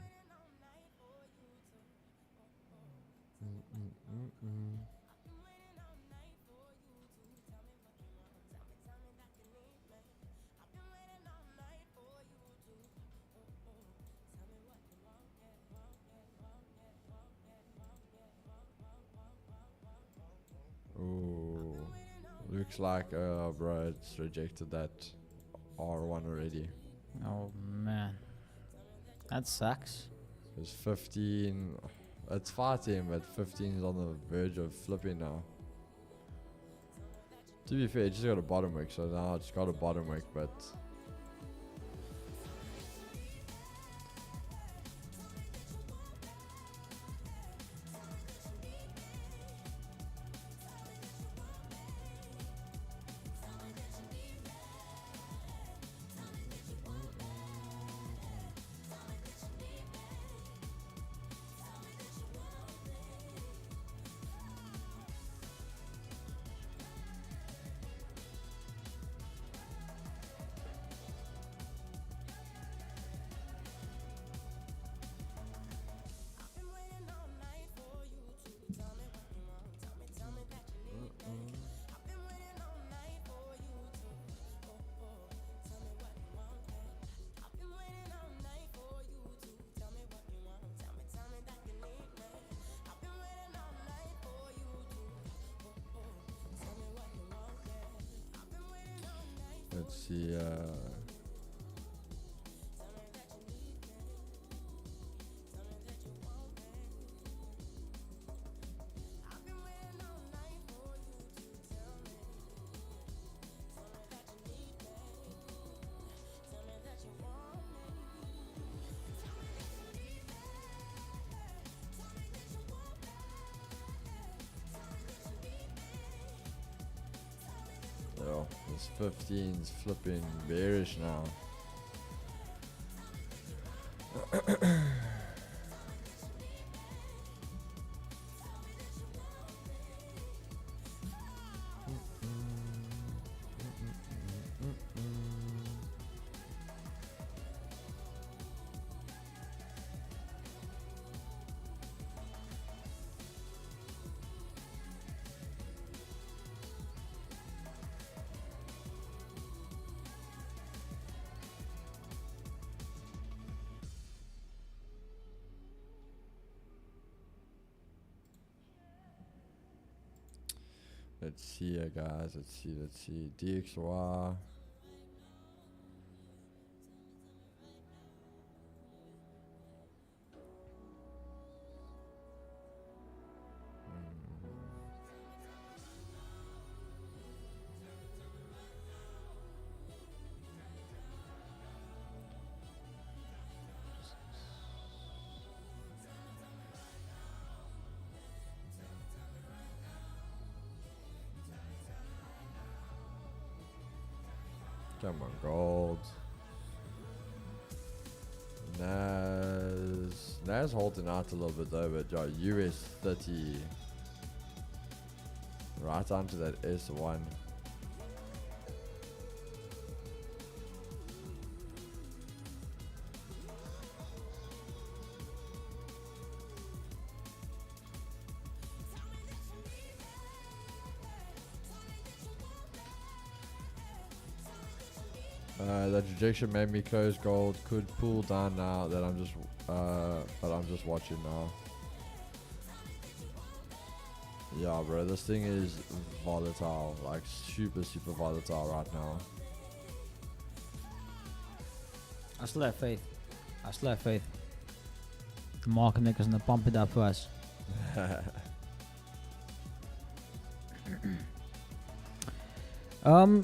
Ooh, looks like bro, it's rejected that R1 already. Oh man, that sucks. It's 15. It's fighting, but 15 is on the verge of flipping now. To be fair, it just got a bottom wick, so now it's got a bottom wick, but let's see. Oh, this 15's flipping bearish now. Let's see, guys. Let's see. DXY. Come on, gold. Nas holding out a little bit though, but US30. Right down to that S1. That rejection made me close gold. Could pull down now that but I'm just watching now. Yeah, bro, this thing is volatile, like super volatile right now. I still have faith. The market makers gonna pump it up for us.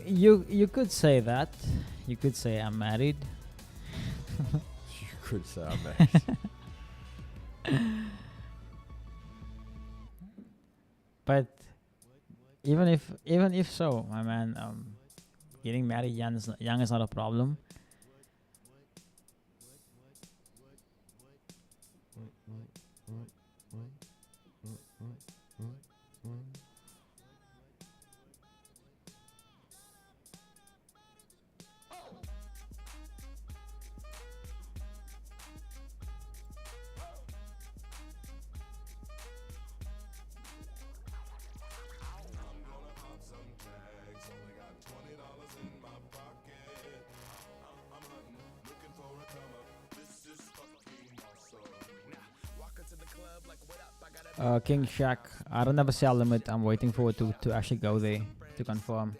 You could say that. You could say I'm married. You could say I'm married. But even if so, my man, getting married young is not a problem. King Shack, I don't have a sell limit. I'm waiting for it to actually go there to confirm.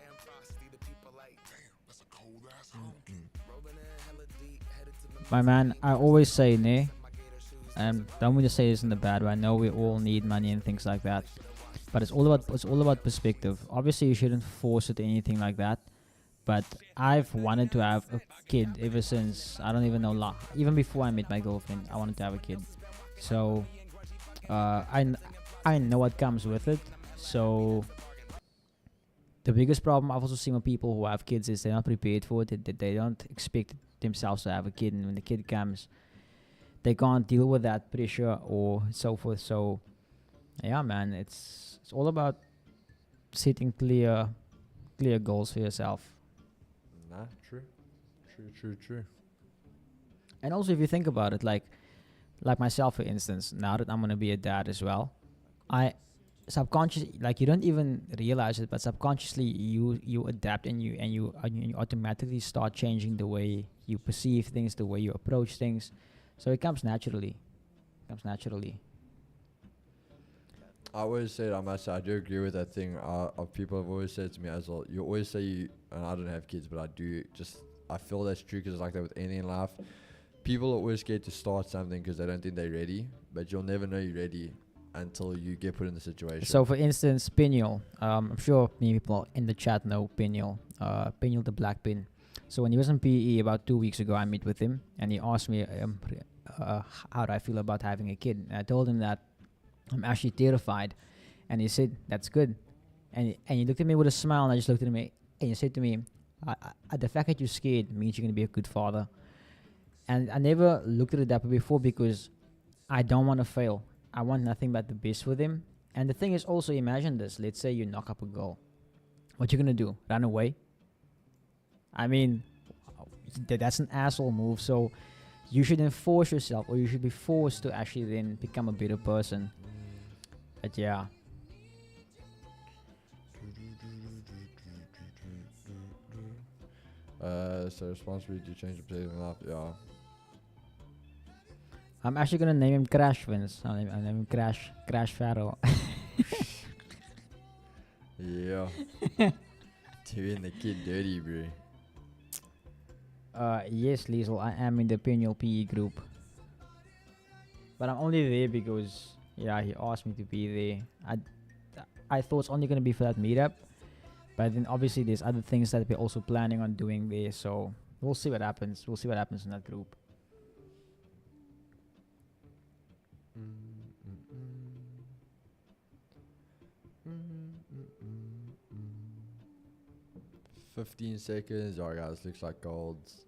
My man, I always say, ne, and don't want to say this in the bad way. I know we all need money and things like that, but it's all about perspective. Obviously, you shouldn't force it to anything like that. But I've wanted to have a kid ever since, I don't even know, even before I met my girlfriend, I wanted to have a kid. So I know what comes with it. So the biggest problem I've also seen with people who have kids is they're not prepared for it. They don't expect themselves to have a kid, and when the kid comes, they can't deal with that pressure or so forth. So yeah, man, it's all about setting clear goals for yourself. Nah, true. And also, if you think about it, like myself, for instance, now that I'm gonna be a dad as well, I subconsciously, like, you don't even realize it, but subconsciously you adapt and you automatically start changing the way you perceive things, the way you approach things. So it comes naturally. I always say, I do agree with that thing. Of people have always said to me as well. You always say, and I don't have kids, but I do. I feel that's true because it's like that with anything in life. People are always scared to start something because they don't think they're ready. But you'll never know you're ready until you get put in the situation. So, for instance, Peniel. I'm sure many people in the chat know Peniel. Peniel the Black Pin. So when he was in PE about 2 weeks ago, I met with him and he asked me how do I feel about having a kid. And I told him that I'm actually terrified, and he said, "That's good." And he looked at me with a smile, and I just looked at him, and he said to me, "The fact that you're scared means you're gonna be a good father." And I never looked at it that way before because I don't want to fail. I want nothing but the best with him. And the thing is, also imagine this: let's say you knock up a girl, what you gonna do? Run away? I mean, that's an asshole move. So you shouldn't force yourself, or you should be forced to actually then become a better person. But yeah. So responsibility to change the place in life, yeah. I'm actually gonna name him Crash Vince. I'll name him Crash Pharaoh. Yeah. Doing the kid dirty, bro. Yes, Liesel, I am in the Peniel PE group. But I'm only there because, yeah, he asked me to be there. I thought it's only going to be for that meetup. But then obviously there's other things that we're also planning on doing there. So we'll see what happens. We'll see what happens in that group. 15 seconds. Alright, guys, looks like gold's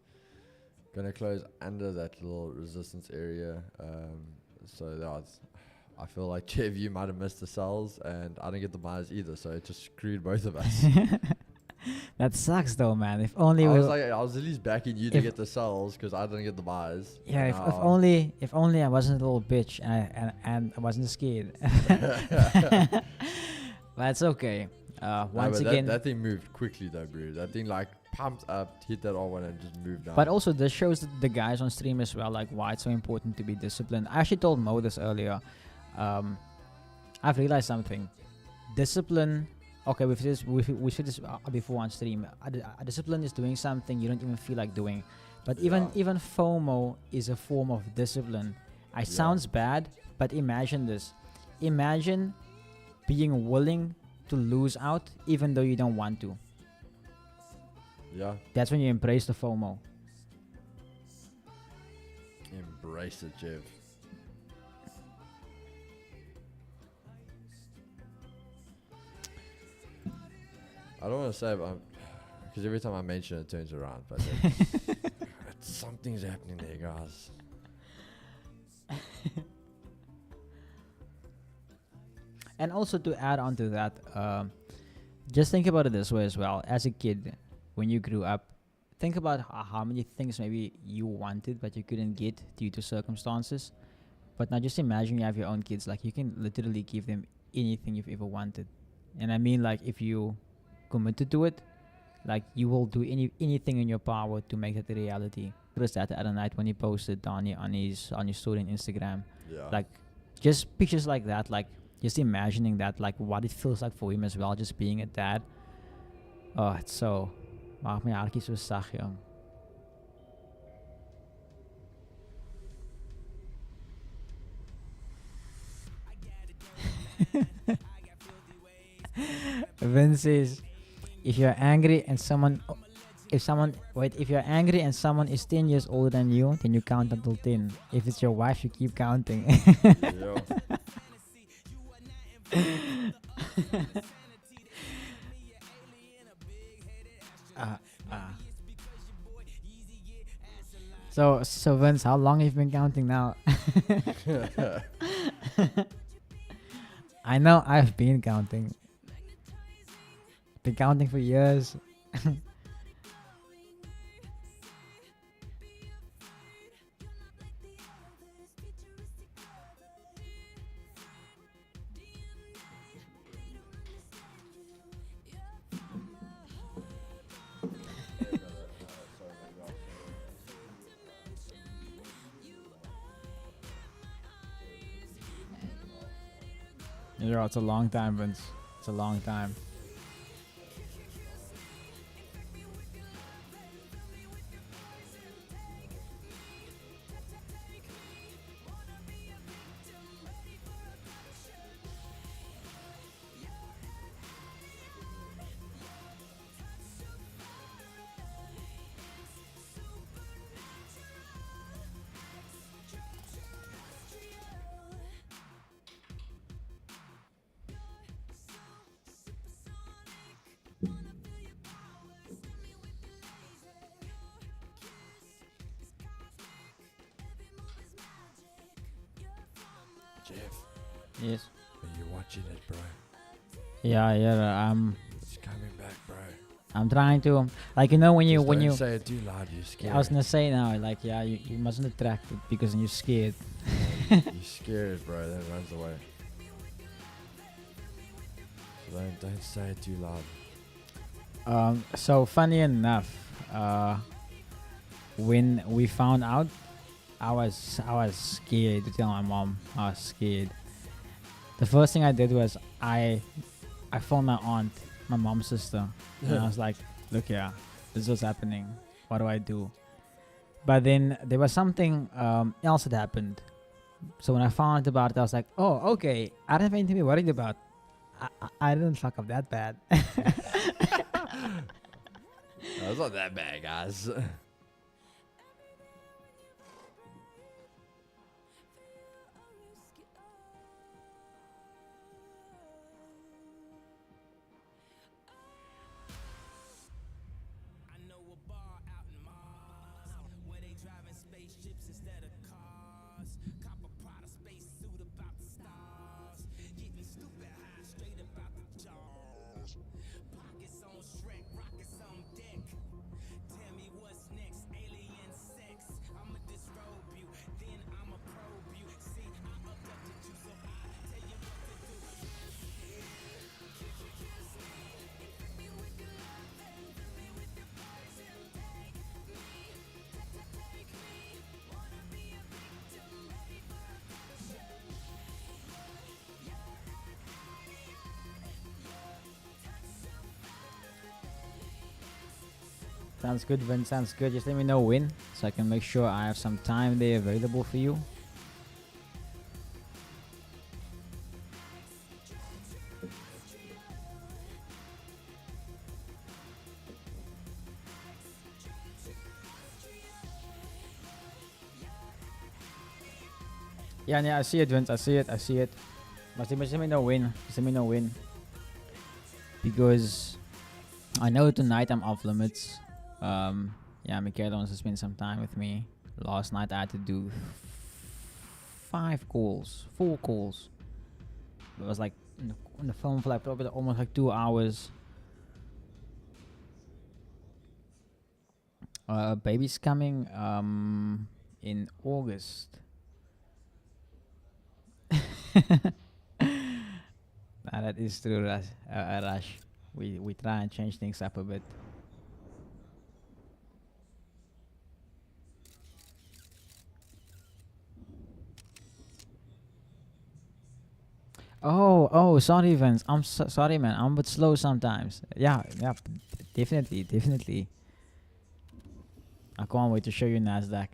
gonna close under that little resistance area. So that's I feel like Jeff, you might have missed the sales, and I didn't get the buys either, so it just screwed both of us. That sucks though, man. If only I we was like, I was at least backing you to if- get the sales because I didn't get the buys. yeah, And if only I wasn't a little bitch and I wasn't scared. That's okay. No, Once but again, that thing moved quickly though, bro. That thing like pumped up, hit that R1 and just moved down. but also this shows the guys on stream as well, like why it's so important to be disciplined. I actually told Mo this earlier. I've realized something. Discipline. Okay, we said this before on stream. A discipline is doing something you don't even feel like doing, but even FOMO is a form of discipline. It sounds bad, but imagine this. Imagine being willing to lose out even though you don't want to. Yeah. That's when you embrace the FOMO. Embrace it, Jeff. I don't want to say, because every time I mention it, it turns around. But something's happening there, guys. And also to add on to that, just think about it this way as well. As a kid, when you grew up, think about how many things maybe you wanted but you couldn't get due to circumstances. But now just imagine you have your own kids. Like, you can literally give them anything you've ever wanted. And I mean, like, if you committed to it, like, you will do anything in your power to make that a reality. Chris that the other night when he posted on his story on Instagram. Yeah. Like, just pictures like that, like, just imagining that, like, what it feels like for him as well, just being a dad. Oh, it's so... Maak my hartjie so sag, jong. Vince says, if you're angry and someone is 10 years older than you, then you count until 10. If it's your wife, you keep counting. Yo. So Vince, how long have you been counting now? I know I've been counting. Been counting for years. Yeah, it's a long time, Vince. It's a long time. Jeff, Yes. are you watching it, bro? Yeah. It's coming back, bro. I'm trying to, like, you know, when Just when don't you. say it too loud, you're scared. I was gonna say now, like, yeah, you mustn't attract it because then you're scared. You're scared, bro. Then it runs away. So don't say it too loud. So funny enough, when we found out, I was scared to tell my mom. I was scared. The first thing I did was I phoned my aunt, my mom's sister, and I was like, "Look here, this is what's happening. What do I do?" But then there was something else that happened. So when I found out about it, I was like, "Oh, okay. I don't have anything to be worried about. I didn't fuck up that bad." No, it's not that bad, guys. Sounds good, Vin. Sounds good. Just let me know when, so I can make sure I have some time there available for you. Yeah, I see it, Vince. I see it. But just let me know when. Just let me know when. Because I know tonight I'm off limits. Yeah, Michaela wants to spend some time with me. Last night I had to do 4 calls. It was like on the phone for like probably almost like 2 hours. Baby's coming in August. That is true, Rush. We try and change things up a bit. Oh, sorry, Vince. I'm sorry, man. I'm a bit slow sometimes. Yeah, definitely. I can't wait to show you Nasdaq.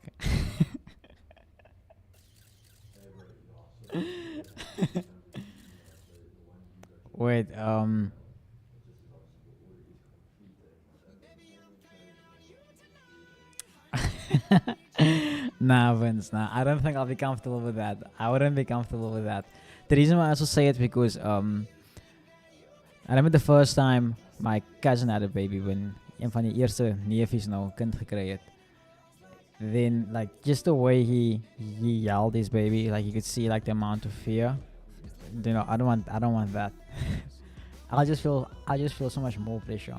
Wait, nah, Vince, nah. I don't think I'll be comfortable with that. I wouldn't be comfortable with that. The reason why I also say it because I remember the first time my cousin had a baby when een van die eerste neefies nou kind gekry het. Then like just the way he yelled his baby, like you could see like the amount of fear. You know, I don't want that. I just feel so much more pressure.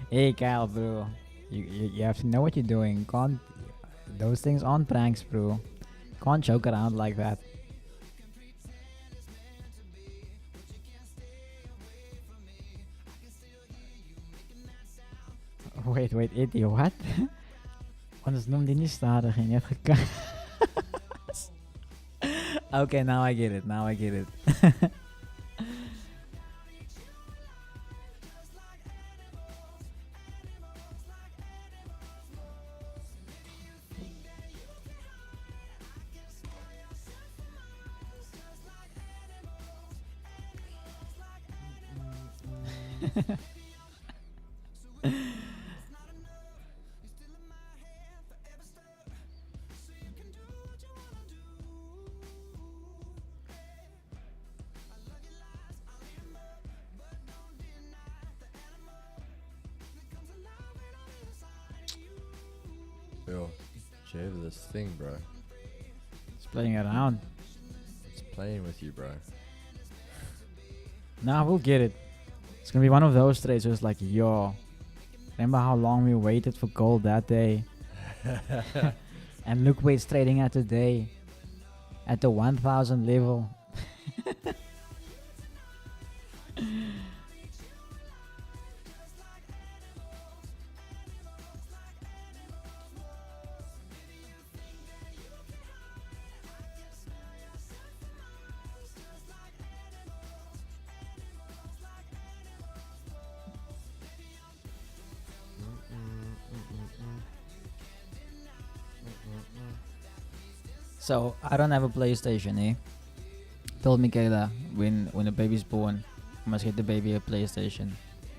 Hey Kyle, bro, you have to know what you're doing. Can't those things aren't pranks, bro. Can't joke around like that. Wait, Eddie, what? Ons noem die nie stadig en jy het gekas. Okay, now I get it. Yo, Jave, this thing, bro. It's playing around. It's playing with you, bro. Nah, we'll get it. It's gonna be one of those trades where it's like, yo, remember how long we waited for gold that day? And look where it's trading at today. At the 1000 level. So I don't have a PlayStation, eh? Told Michaela when the baby's born, I must get the baby a PlayStation.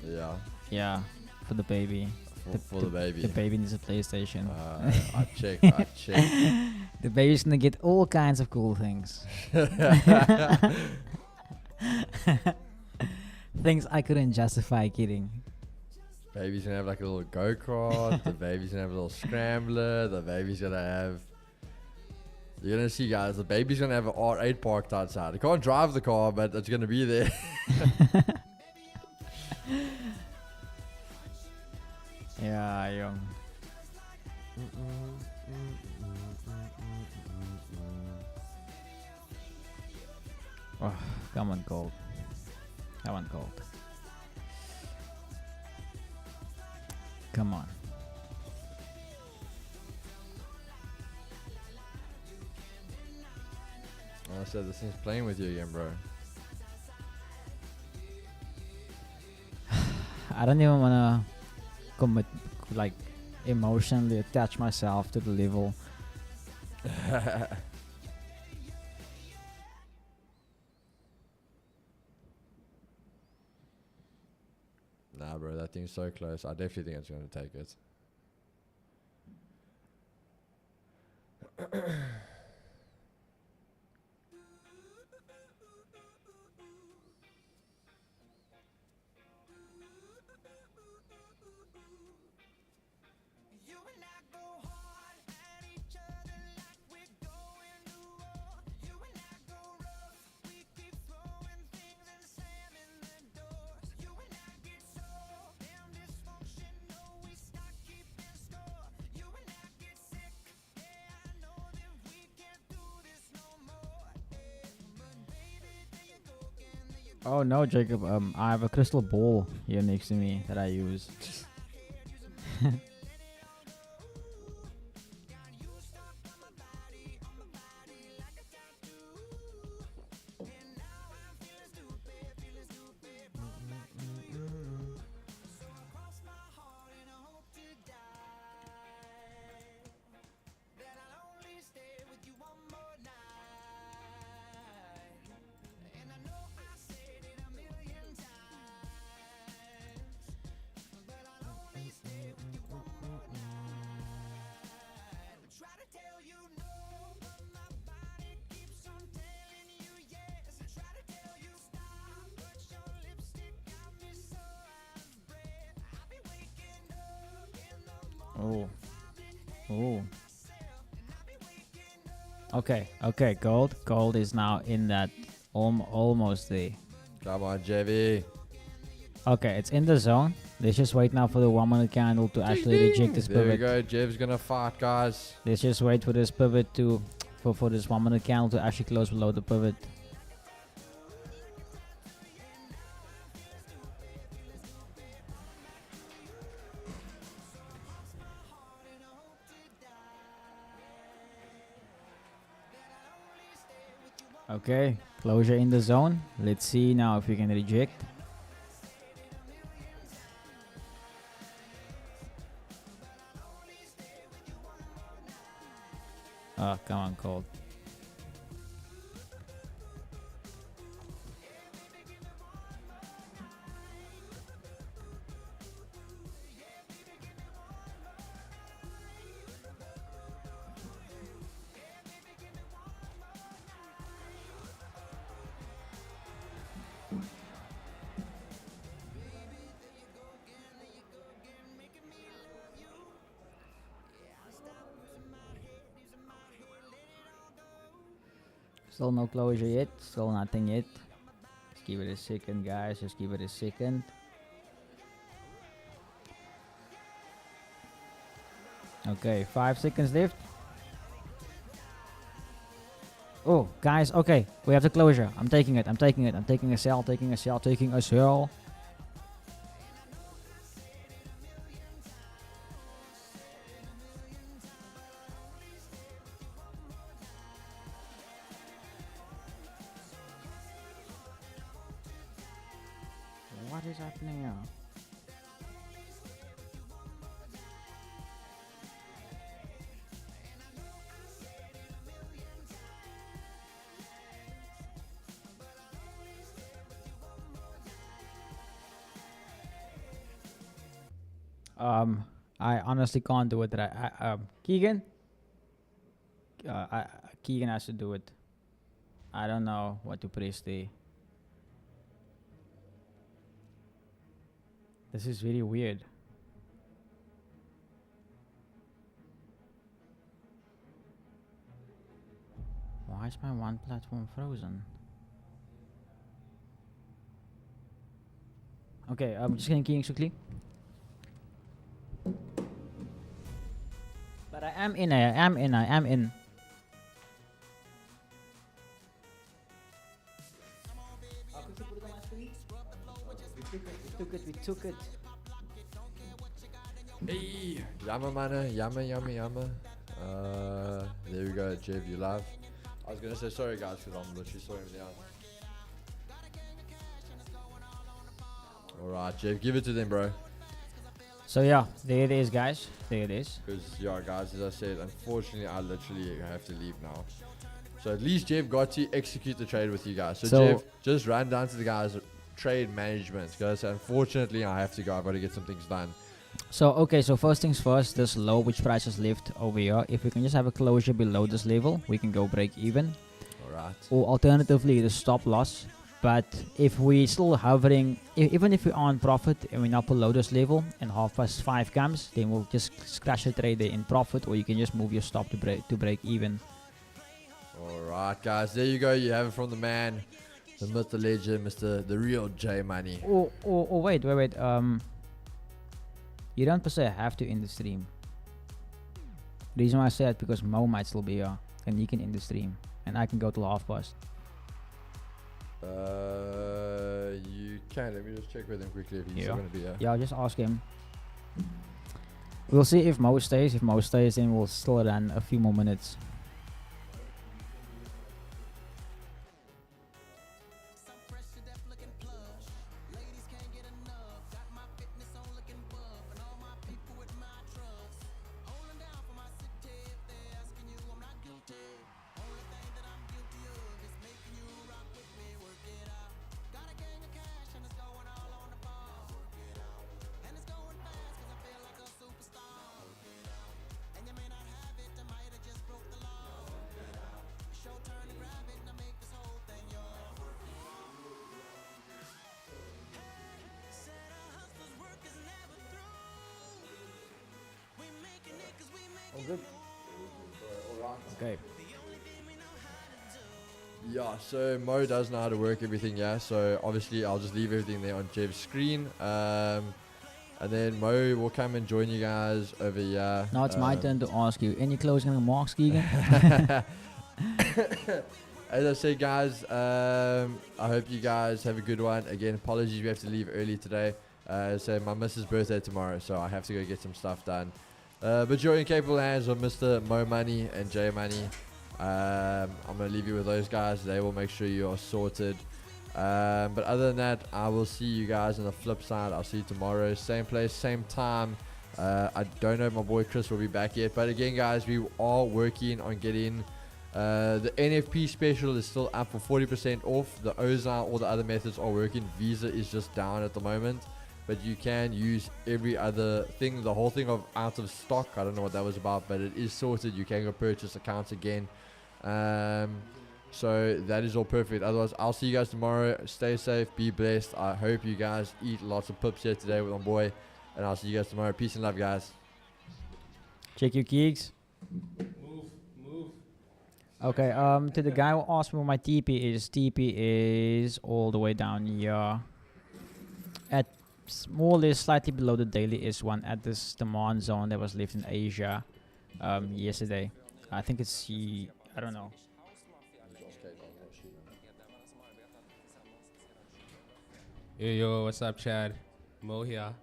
Yeah. Yeah, for the baby. For the baby. The baby needs a PlayStation. I check. The baby's gonna get all kinds of cool things. Things I couldn't justify getting. Baby's gonna have like a little go-kart. The baby's gonna have a little scrambler. The baby's gonna have... You're gonna see, guys, the baby's gonna have an R8 parked outside. It can't drive the car, but it's gonna be there. Yeah, young. Oh, come on, gold. Come on, gold. Come on. I said this thing's playing with you again, bro. I don't even wanna commit, like, emotionally attach myself to the level. Nah, bro, that thing's so close. I definitely think it's going to take it. You and I go hard at each other like we're going to war. You and I go rough, we keep throwing things and slamming the doors. You and I get so damn dysfunctional, we start keeping score. You and I get sick, yeah, I know that we can't do this no more. But baby, there you go again, there you go. Oh no, Jacob. I have a crystal ball here next to me that I use. Oh. Oh. Okay, gold. Gold is now in that almost there. Come on, JV. Okay, it's in the zone. Let's just wait now for the 1 minute candle to actually reject this There we pivot. go. Jev's going to fight, guys. Let's just wait for this pivot to for this 1 minute candle to actually close below the pivot. Okay, closure in the zone. Let's see now if we can reject. Oh, come on, cold. Still no closure yet. Still nothing yet. Just give it a second, guys. Just give it a second. Okay, 5 seconds left. Oh, guys, okay. We have the closure. I'm taking it. I'm taking it. I'm taking a sell, taking a sell, taking a sell. What is happening now? I honestly can't do it. Keegan, Keegan has to do it. I don't know what to press there. This is very weird. Why is my one platform frozen? Okay, I'm just gonna keying quickly. But I am in. We took it. Hey, yammer, man. Yammer. There we go, Jev, you live. was gonna say sorry guys because I'm literally sorting everything out. Alright, Jeff, give it to them, bro. So yeah, there it is, guys. There it is. Because, yeah, guys, as I said, unfortunately, I literally have to leave now. So at least Jeff got to execute the trade with you guys. So Jeff, just ran down to the guys' trade management. Guys, unfortunately, I have to go. I've got to get some things done. So okay, so first things first, this low which price is left over here, if we can just have a closure below this level, we can go break even. Alright. Or alternatively, the stop loss. But if we still hovering, even if we are on profit and we're not below this level and 5:30 comes, then we'll just crash the trade there in profit, or you can just move your stop to break even. Alright, guys, there you go. You have it from the man, the myth, the legend, Mr. The Real J Money. Or wait. You don't per se have to end the stream. The reason why I say that because Mo might still be here and he can end the stream and I can go till 5:30. You can. Let me just check with him quickly if he's still going to be here. Yeah, I'll just ask him. We'll see if Mo stays. If Mo stays, then we'll still run a few more minutes. Okay. Yeah, so Mo does know how to work everything, yeah. So obviously I'll just leave everything there on Jev's screen. And then Mo will come and join you guys over here. Now it's my turn to ask you. Any closing remarks, Keegan? As I said, guys, I hope you guys have a good one. Again, apologies we have to leave early today. So my missus' birthday tomorrow, so I have to go get some stuff done. But you're in capable hands of Mr. Mo Money and J Money. I'm going to leave you with those guys. They will make sure you are sorted. But other than that, I will see you guys on the flip side. I'll see you tomorrow. Same place, same time. I don't know if my boy Chris will be back yet. But again, guys, we are working on getting... the NFP special is still up for 40% off. The OZA, all the other methods are working. Visa is just down at the moment. But you can use every other thing. The whole thing of out of stock, I don't know what that was about, but it is sorted. You can go purchase accounts again. So that is all perfect. Otherwise, I'll see you guys tomorrow. Stay safe, be blessed. I hope you guys eat lots of pips here today with my boy. And I'll see you guys tomorrow. Peace and love, guys. Check your keys. Move. Okay, to the guy who asked me where my TP is all the way down here. At more or less slightly below the daily S1 at this demand zone that was left in Asia yesterday. I think it's I don't know. Yo, what's up, Chad? Mo here.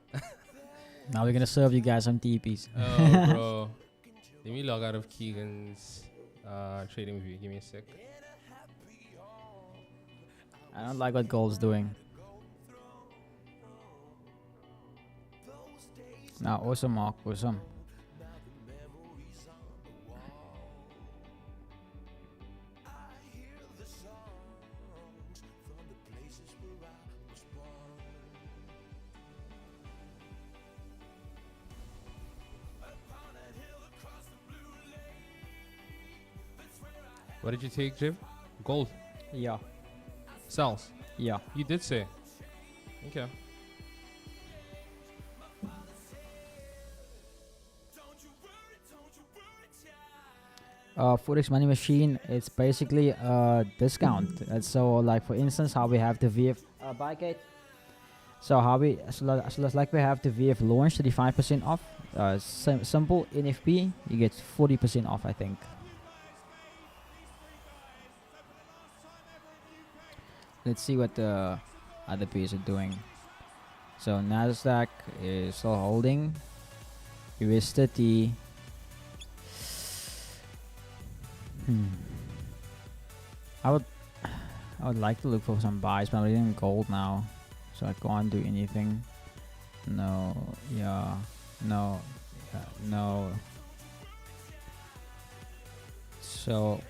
Now we're gonna serve you guys some TPs. Oh, bro. Let me log out of Keegan's trading view. Give me a sec. I don't like what gold's doing. Now, awesome, Mark. Awesome. What did you take, Jim? Gold. Yeah. Cells. Yeah. You did say. Okay. Forex money machine, it's basically a discount. So like for instance how we have the VF buy Kate. So how we like we have the VF launch 35% off. Simple NFP you get 40% off, I think. Let's see what the other pairs are doing. So Nasdaq is still holding. US30. I would I would like to look for some buys, but I'm already in gold now, so I can't do anything. No, yeah, no, no. So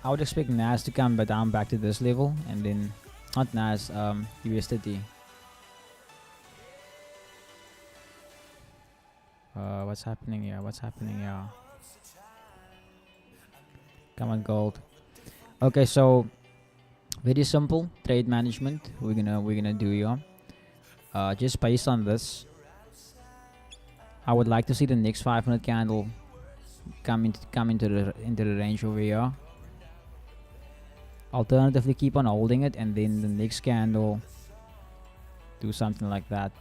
I would expect Nas to come down back to this level, and then not Nas, US30. What's happening here? What's happening here? Come on, gold. Okay, so very simple trade management. We're gonna do here. Just based on this, I would like to see the next 500 candle come into the range over here. Alternatively, keep on holding it, and then the next candle do something like that.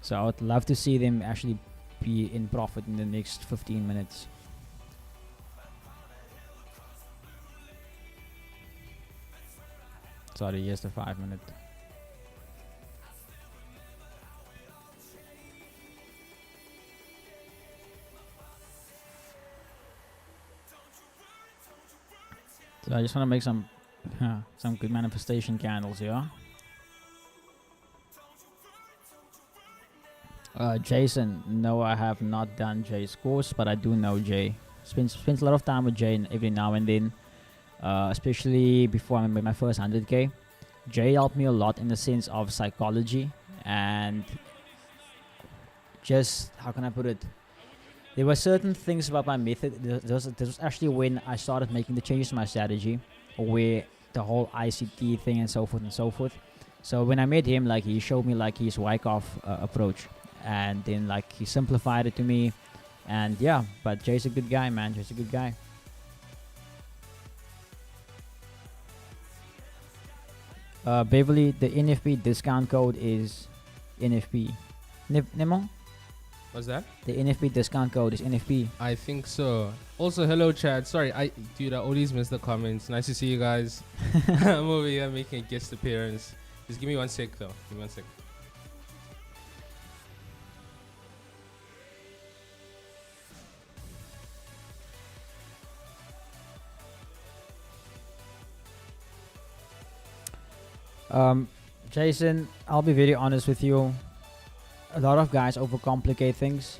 So I would love to see them actually be in profit in the next 15 minutes. Sorry, here's the 5 minute. So I just want to make some good manifestation candles here. Jason, no, I have not done Jay's course, but I do know Jay. Spends a lot of time with Jay every now and then, especially before I made my first 100k. Jay helped me a lot in the sense of psychology and just, how can I put it? There were certain things about my method. This was actually when I started making the changes to my strategy, where the whole ICT thing and so forth and so forth. So when I met him, like, he showed me like his Wyckoff approach, and then like he simplified it to me. And yeah, but Jay's a good guy, man. Jay's a good guy. Beverly, the NFP discount code is NFP. Nemo? What's that? The NFP discount code is NFP. I think so. Also, hello, Chad. Sorry, I always miss the comments. Nice to see you guys. I'm over here making a guest appearance. Just give me 1 sec, though. Give me 1 sec. Jason, I'll be very honest with you. A lot of guys overcomplicate things.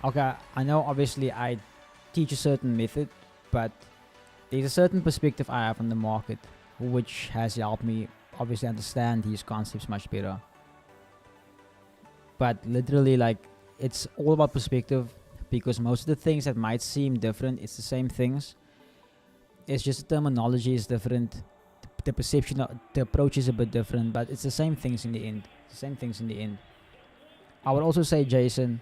Okay, I know obviously I teach a certain method, but there's a certain perspective I have on the market, which has helped me obviously understand these concepts much better. But literally, like, it's all about perspective, because most of the things that might seem different, it's the same things. It's just the terminology is different. The perception, the approach is a bit different, but it's the same things in the end. The same things in the end. I would also say, Jason,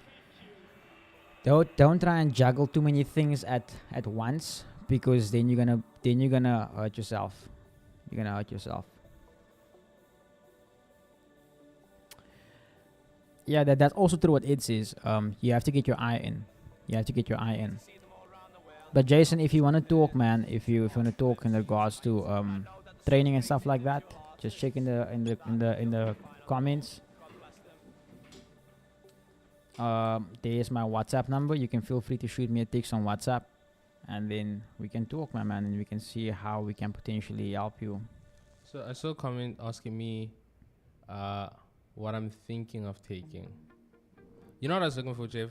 don't try and juggle too many things at once, because then you're gonna hurt yourself. You're gonna hurt yourself. Yeah, that's also true what it says. You have to get your eye in. You have to get your eye in. But Jason, if you want to talk, man, if you want to talk in regards to training and stuff like that, just check in the comments. There's my WhatsApp number. You can feel free to shoot me a text on WhatsApp, and then we can talk, my man, and we can see how we can potentially help you. So I saw a comment asking me what I'm thinking of taking. You know what I was looking for, Jeff?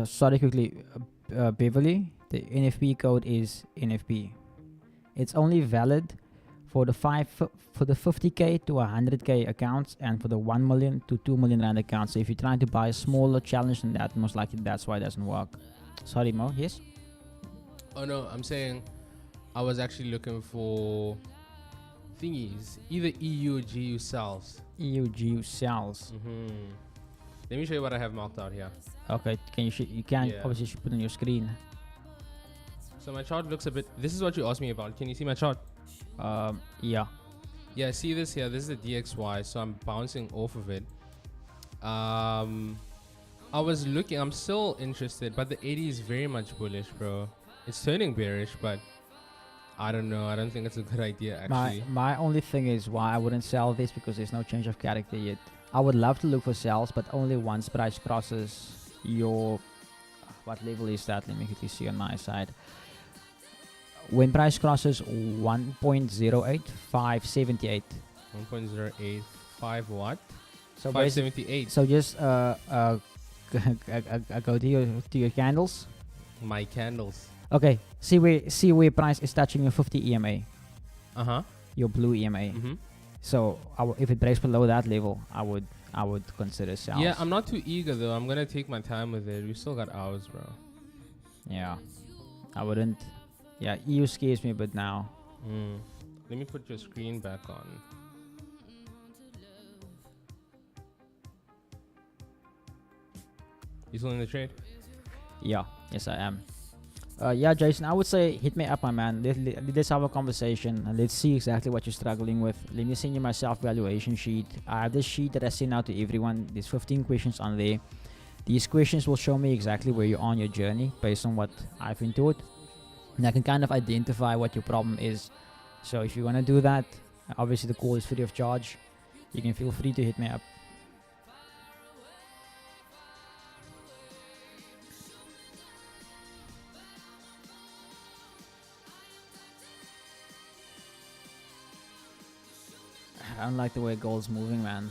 Sorry, quickly, Beverly, the NFP code is NFP. It's only valid for the 50k to 100k accounts, and for the 1 million to 2 million rand accounts. So if you're trying to buy a smaller challenge than that, most likely that's why it doesn't work. Sorry, Mo. Yes? Oh no, I'm saying I was actually looking for thingies, either EU or GU cells. EU, GU cells. Let me show you what I have marked out here. Okay, can you can Yeah. obviously should put on your screen. So my chart looks a bit. This is what you asked me about. Can you see my chart? Yeah. Yeah, see this here. This is the DXY, so I'm bouncing off of it. I was looking. I'm still interested, but the 80 is very much bullish, bro. It's turning bearish, but I don't know. I don't think it's a good idea, actually. My only thing is why I wouldn't sell this, because there's no change of character yet. I would love to look for sales, but only once price crosses your, what level is that? Let me quickly see on my side. when price crosses 1.08, 578. 1.085 what? So 578. So just go to your candles. My candles. Okay, see where price is touching your 50 EMA, Uh-huh. your blue EMA. Mm-hmm. So if it breaks below that level, I would consider sells. Yeah, I'm not too eager though. I'm gonna take my time with it. We still got hours, bro. Yeah, I wouldn't. Yeah, EU scares me, but now. Let me put your screen back on. You still in the trade? Yeah, yes I am. Yeah, Jason, I would say hit me up, my man. Let's have a conversation and let's see exactly what you're struggling with. Let me send you my self-evaluation sheet. I have this sheet that I send out to everyone. There's 15 questions on there. These questions will show me exactly where you're on your journey based on what I've been taught. And I can kind of identify what your problem is. So if you want to do that, obviously the call is free of charge. You can feel free to hit me up. I don't like the way gold's moving, man.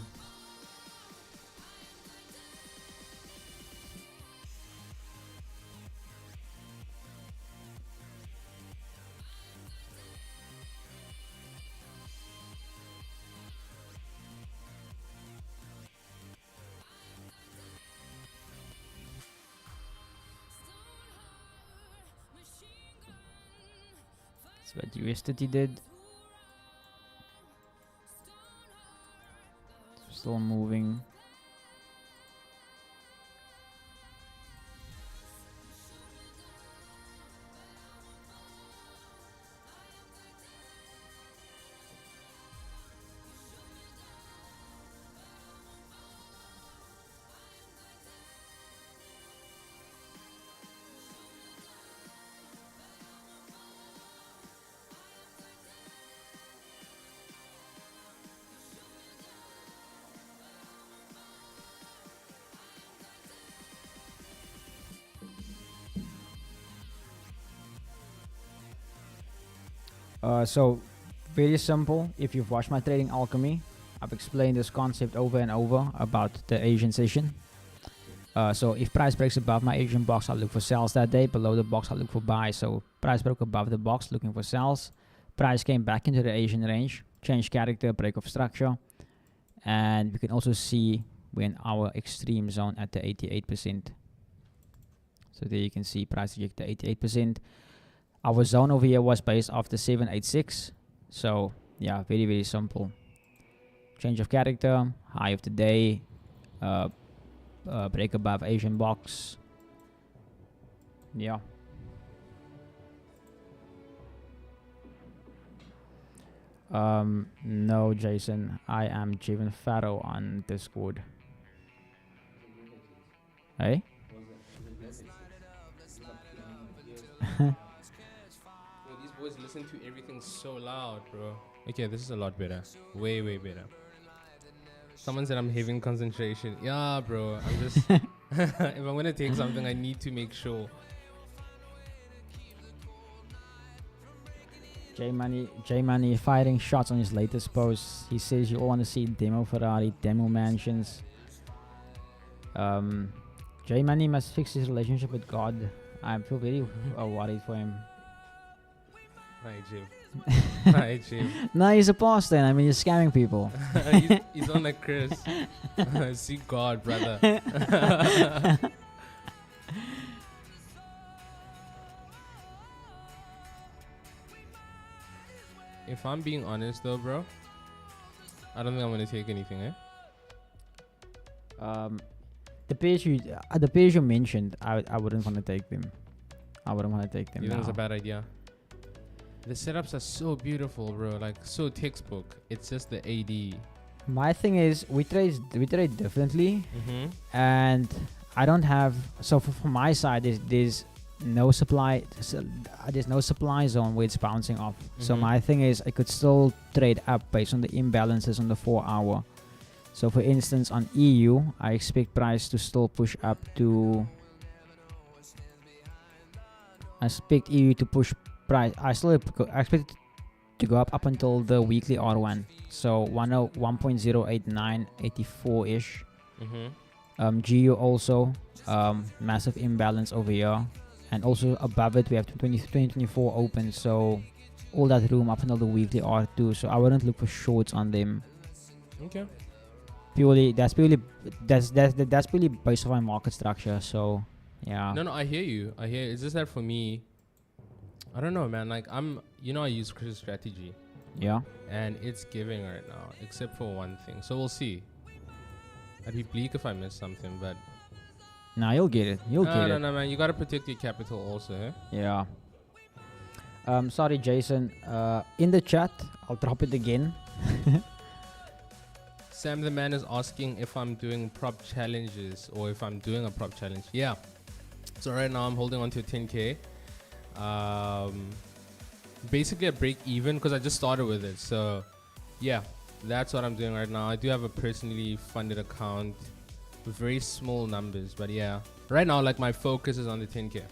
That's what US30 did. Still moving. So very simple. If you've watched my trading alchemy, I've explained this concept over and over about the Asian session. So if price breaks above my Asian box, I'll look for sells that day. Below the box, I'll look for buys. So price broke above the box, looking for sells. Price came back into the Asian range, changed character, break of structure. And we can also see we're in our extreme zone at the 88%. So there you can see price reject the 88%. Our zone over here was based off the 786. So yeah, very, very simple. Change of character, high of the day, break above Asian box. Yeah. No, Jason, I am Javen Farrow on Discord. Hey? These boys listen to everything so loud, bro. Okay, this is a lot better. Way, way better. Someone said I'm having concentration. Yeah, bro. I'm just... if I'm gonna take something, I need to make sure. J Money firing shots on his latest post. He says you all want to see demo Ferrari, demo mansions. J Money must fix his relationship with God. I feel very worried for him. Hi, Jim. Hi, Jim. No, he's a pastor. I mean, he's scamming people. he's on like Chris. See God, brother. If I'm being honest though, bro, I don't think I'm gonna take anything, The pairs you mentioned, I wouldn't want to take them. I wouldn't want to take them. You think it's now. a bad idea? The setups are so beautiful, bro. Like so textbook. It's just the AD. My thing is, we trade differently, Mm-hmm. and I don't have. So for my side, there's no supply. There's no supply zone where it's bouncing off. So Mhm. my thing is, I could still trade up based on the imbalances on the 4 hour. So for instance, on EU, I expect price to still push up to. I expect EU to push price. I expect it to go up until the weekly R1. So 1.08984 ish. Mm-hmm. GU also massive imbalance over here, and also above it we have 2024 open. So all that room up until the weekly R2. So I wouldn't look for shorts on them. Okay. That's purely based on my market structure. So yeah. No, I hear you. It's just that for me, I don't know, man. Like I use Chris strategy, Yeah. and it's giving right now, except for one thing. So we'll see. I'd be bleak if I miss something, but Nah, you'll get it. You'll get it. no, man. You gotta protect your capital also, eh? Yeah. Sorry, Jason. In the chat, I'll drop it again. Sam the man is asking if I'm doing prop challenges or if I'm doing a prop challenge. Yeah. So right now I'm holding on to 10k. Basically a break even because I just started with it. So yeah, that's what I'm doing right now. I do have a personally funded account with very small numbers, but yeah, right now like my focus is on the 10k.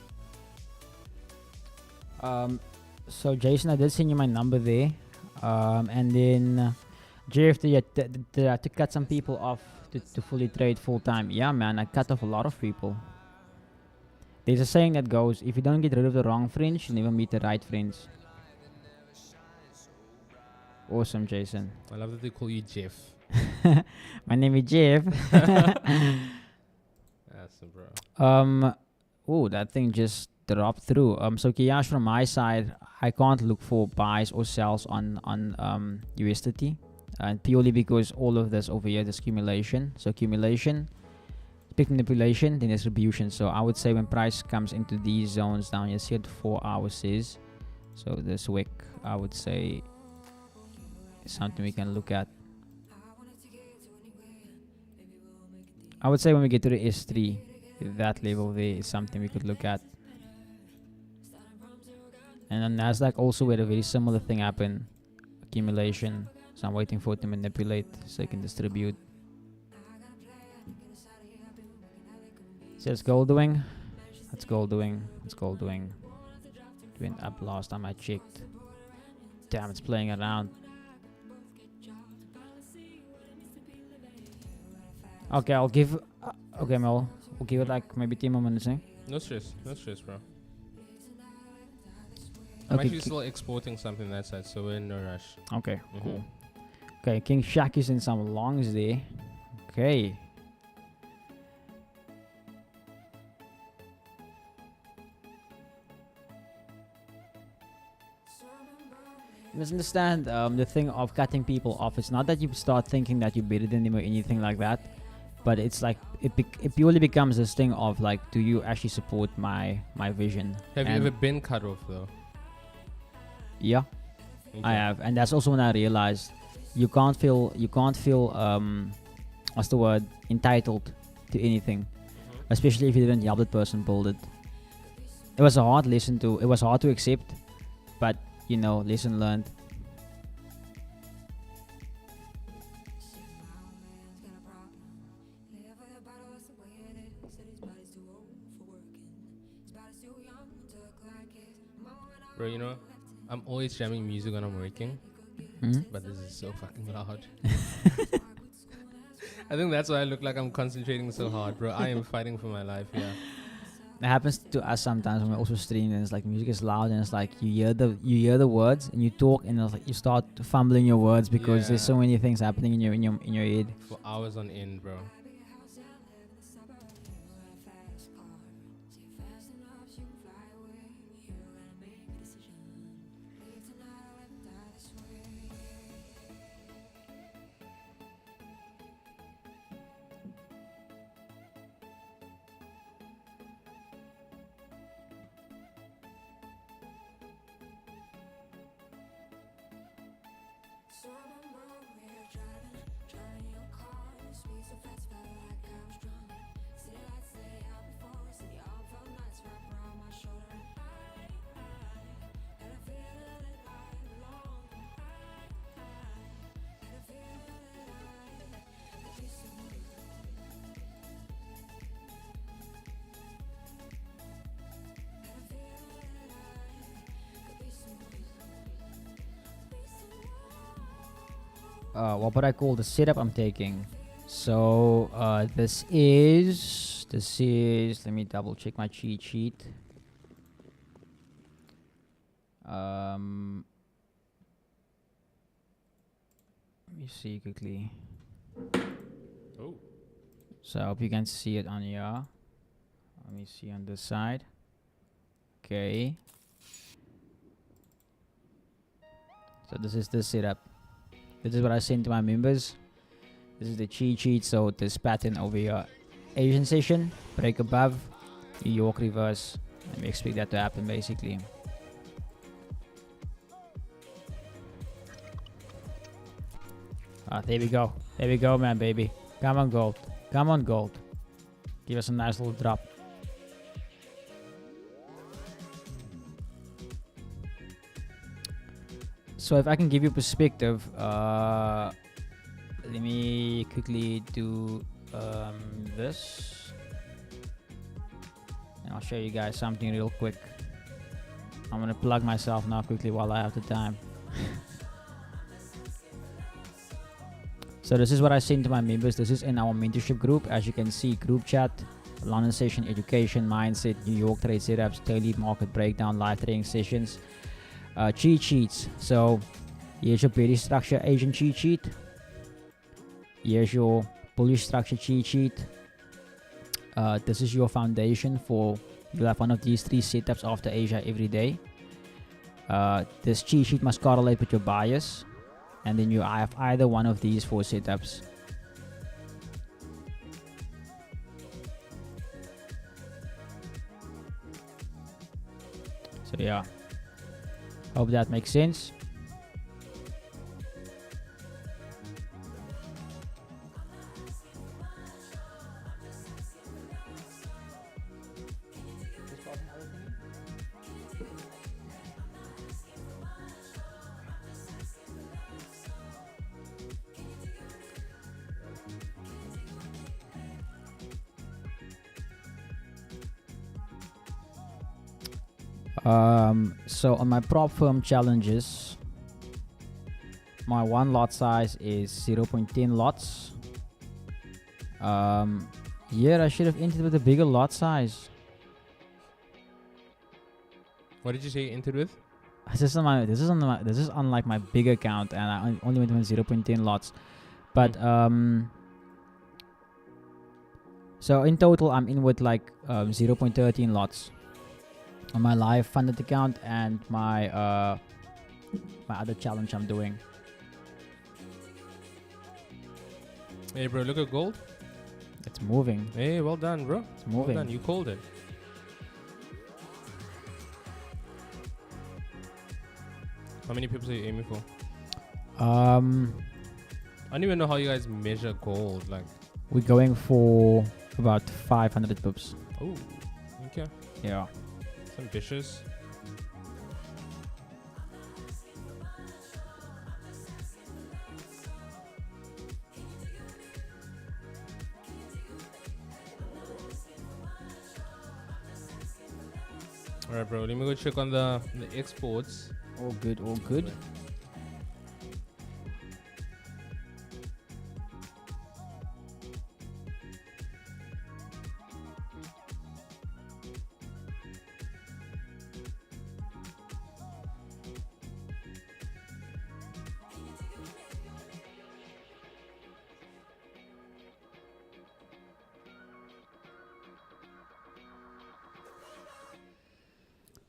So Jason, I did send you my number there. And then JF, to cut some people off to fully trade full time. Yeah, man, I cut off a lot of people. There's a saying that goes, if you don't get rid of the wrong friends, you'll never meet the right friends. Awesome, Jason. I love that they call you Jeff. My name is Jeff. That's bro. Oh, that thing just dropped through. So Kiyash, from my side, I can't look for buys or sells on US30, and purely because all of this over here is accumulation. So accumulation, big manipulation, then distribution. So I would say when price comes into these zones down, you see it 4 hours is. So this wick, I would say, is something we can look at. I would say when we get to the S3, that level there is something we could look at. And on Nasdaq also we had a very similar thing happen. Accumulation. So I'm waiting for it to manipulate so I can distribute. Says gold doing. That's gold doing. It's gold doing. It went up last time I checked. Damn, it's playing around. Okay, I'll give. Okay, Mel. We'll give it like maybe 10 more minutes, eh? No stress, bro. I'm Okay, actually still exporting something that side, so we're in no rush. Okay, cool. Okay, King Shaq is in some longs there. Okay. You must understand the thing of cutting people off. It's not that you start thinking that you're better than them or anything like that, but it's like it purely becomes this thing of like, do you actually support my vision? Have you ever been cut off though? Yeah, Okay. I have, and that's also when I realized you can't feel what's the word, entitled to anything, especially if you didn't help that person build it. It was a hard lesson it was hard to accept, but you know, lesson learned. Bro, you know, I'm always jamming music when I'm working, but this is so fucking loud. I think that's why I look like I'm concentrating so hard, bro. I am fighting for my life, yeah. It happens to us sometimes when we also stream, and it's like music is loud, and it's like you hear the words and you talk, and it's like you start fumbling your words because there's so many things happening in your head. For hours on end, bro. what would I call the setup I'm taking? So this is let me double check my cheat sheet. Let me see quickly. Oh. So I hope you can see it on here. Let me see on this side. Okay. So this is the setup. This is what I sent to my members. This is the cheat sheet. So this pattern over here. Asian session, break above, New York reverse. And we expect that to happen basically. There we go. There we go, man, baby. Come on, gold. Come on, gold. Give us a nice little drop. So if I can give you perspective, let me quickly do this. And I'll show you guys something real quick. I'm gonna plug myself now quickly while I have the time. So this is what I send to my members. This is in our mentorship group. As you can see, group chat, London session, education, mindset, New York trade setups, daily market breakdown, live trading sessions, cheat sheets. So here's your bearish structure Asian cheat sheet. Here's your bullish structure cheat sheet. This is your foundation for, you'll have one of these 3 setups after Asia every day. This cheat sheet must correlate with your bias. And then you have either one of these 4 setups. So yeah, hope that makes sense. So on my prop firm challenges, my 1 lot size is 0.10 lots. Yeah, I should have entered with a bigger lot size. What did you say you entered with? This is on like my big account, and I only went with 0.10 lots. But so in total, I'm in with like 0.13 lots on my live funded account and my my other challenge I'm doing. Hey, bro, look at gold. It's moving. Hey, well done, bro. It's moving. Well done. You called it. How many pips are you aiming for? I don't even know how you guys measure gold. Like, we're going for about 500 pips. oh, okay. Yeah. It's ambitious. Alright, bro. Let me go check on the exports. All good, all good.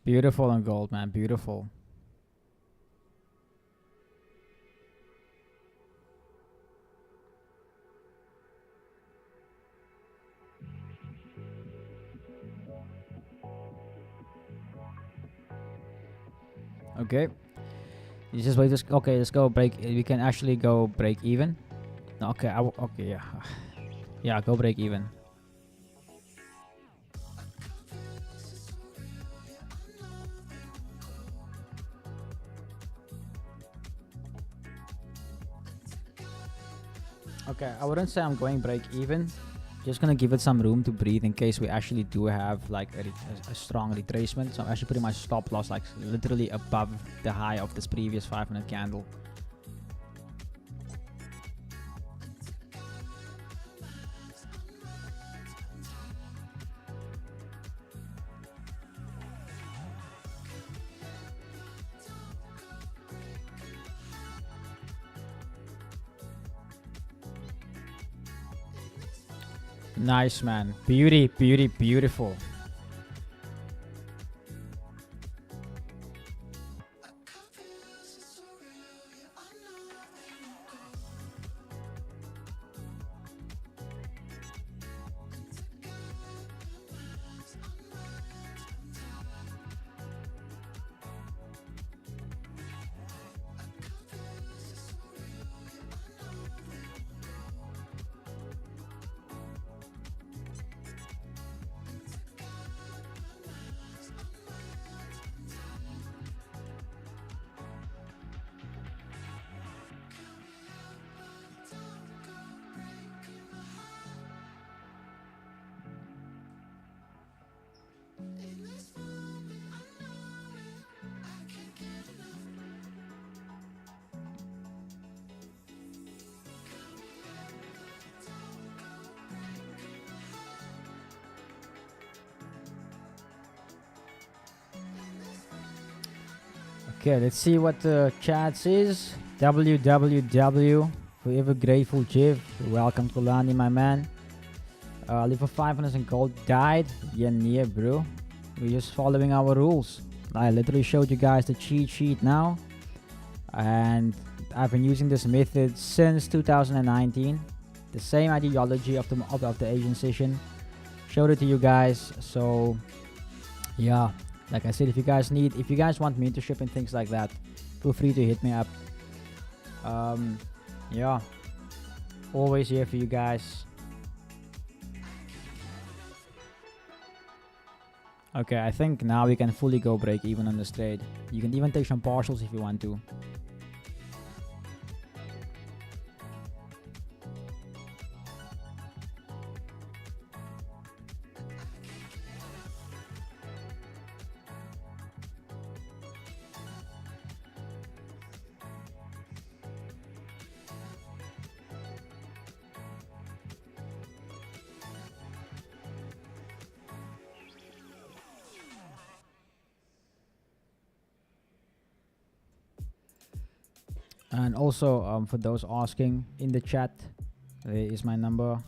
Beautiful on gold, man. Beautiful. Okay. You just wait. Okay, let's go break. We can actually go break even. No, okay. Okay. Yeah. Yeah. Go break even. Okay, I wouldn't say I'm going break even. Just gonna give it some room to breathe in case we actually do have like a strong retracement. So I'm actually putting my stop loss like literally above the high of this previous 500 candle. Nice, man. Beauty, beauty, beautiful. Okay, let's see what the chat says. WWW. Forever grateful, Jeff. Welcome to Lani, my man. Live for 500 and gold died. Yeah, yeah, bro. We're just following our rules. I literally showed you guys the cheat sheet now. And I've been using this method since 2019. The same ideology of the Asian session. Showed it to you guys. So, yeah. Like I said, if you guys want mentorship and things like that, feel free to hit me up. Yeah, always here for you guys. Okay, I think now we can fully go break even on this trade. You can even take some partials if you want to. And also, for those asking in the chat, there is my number.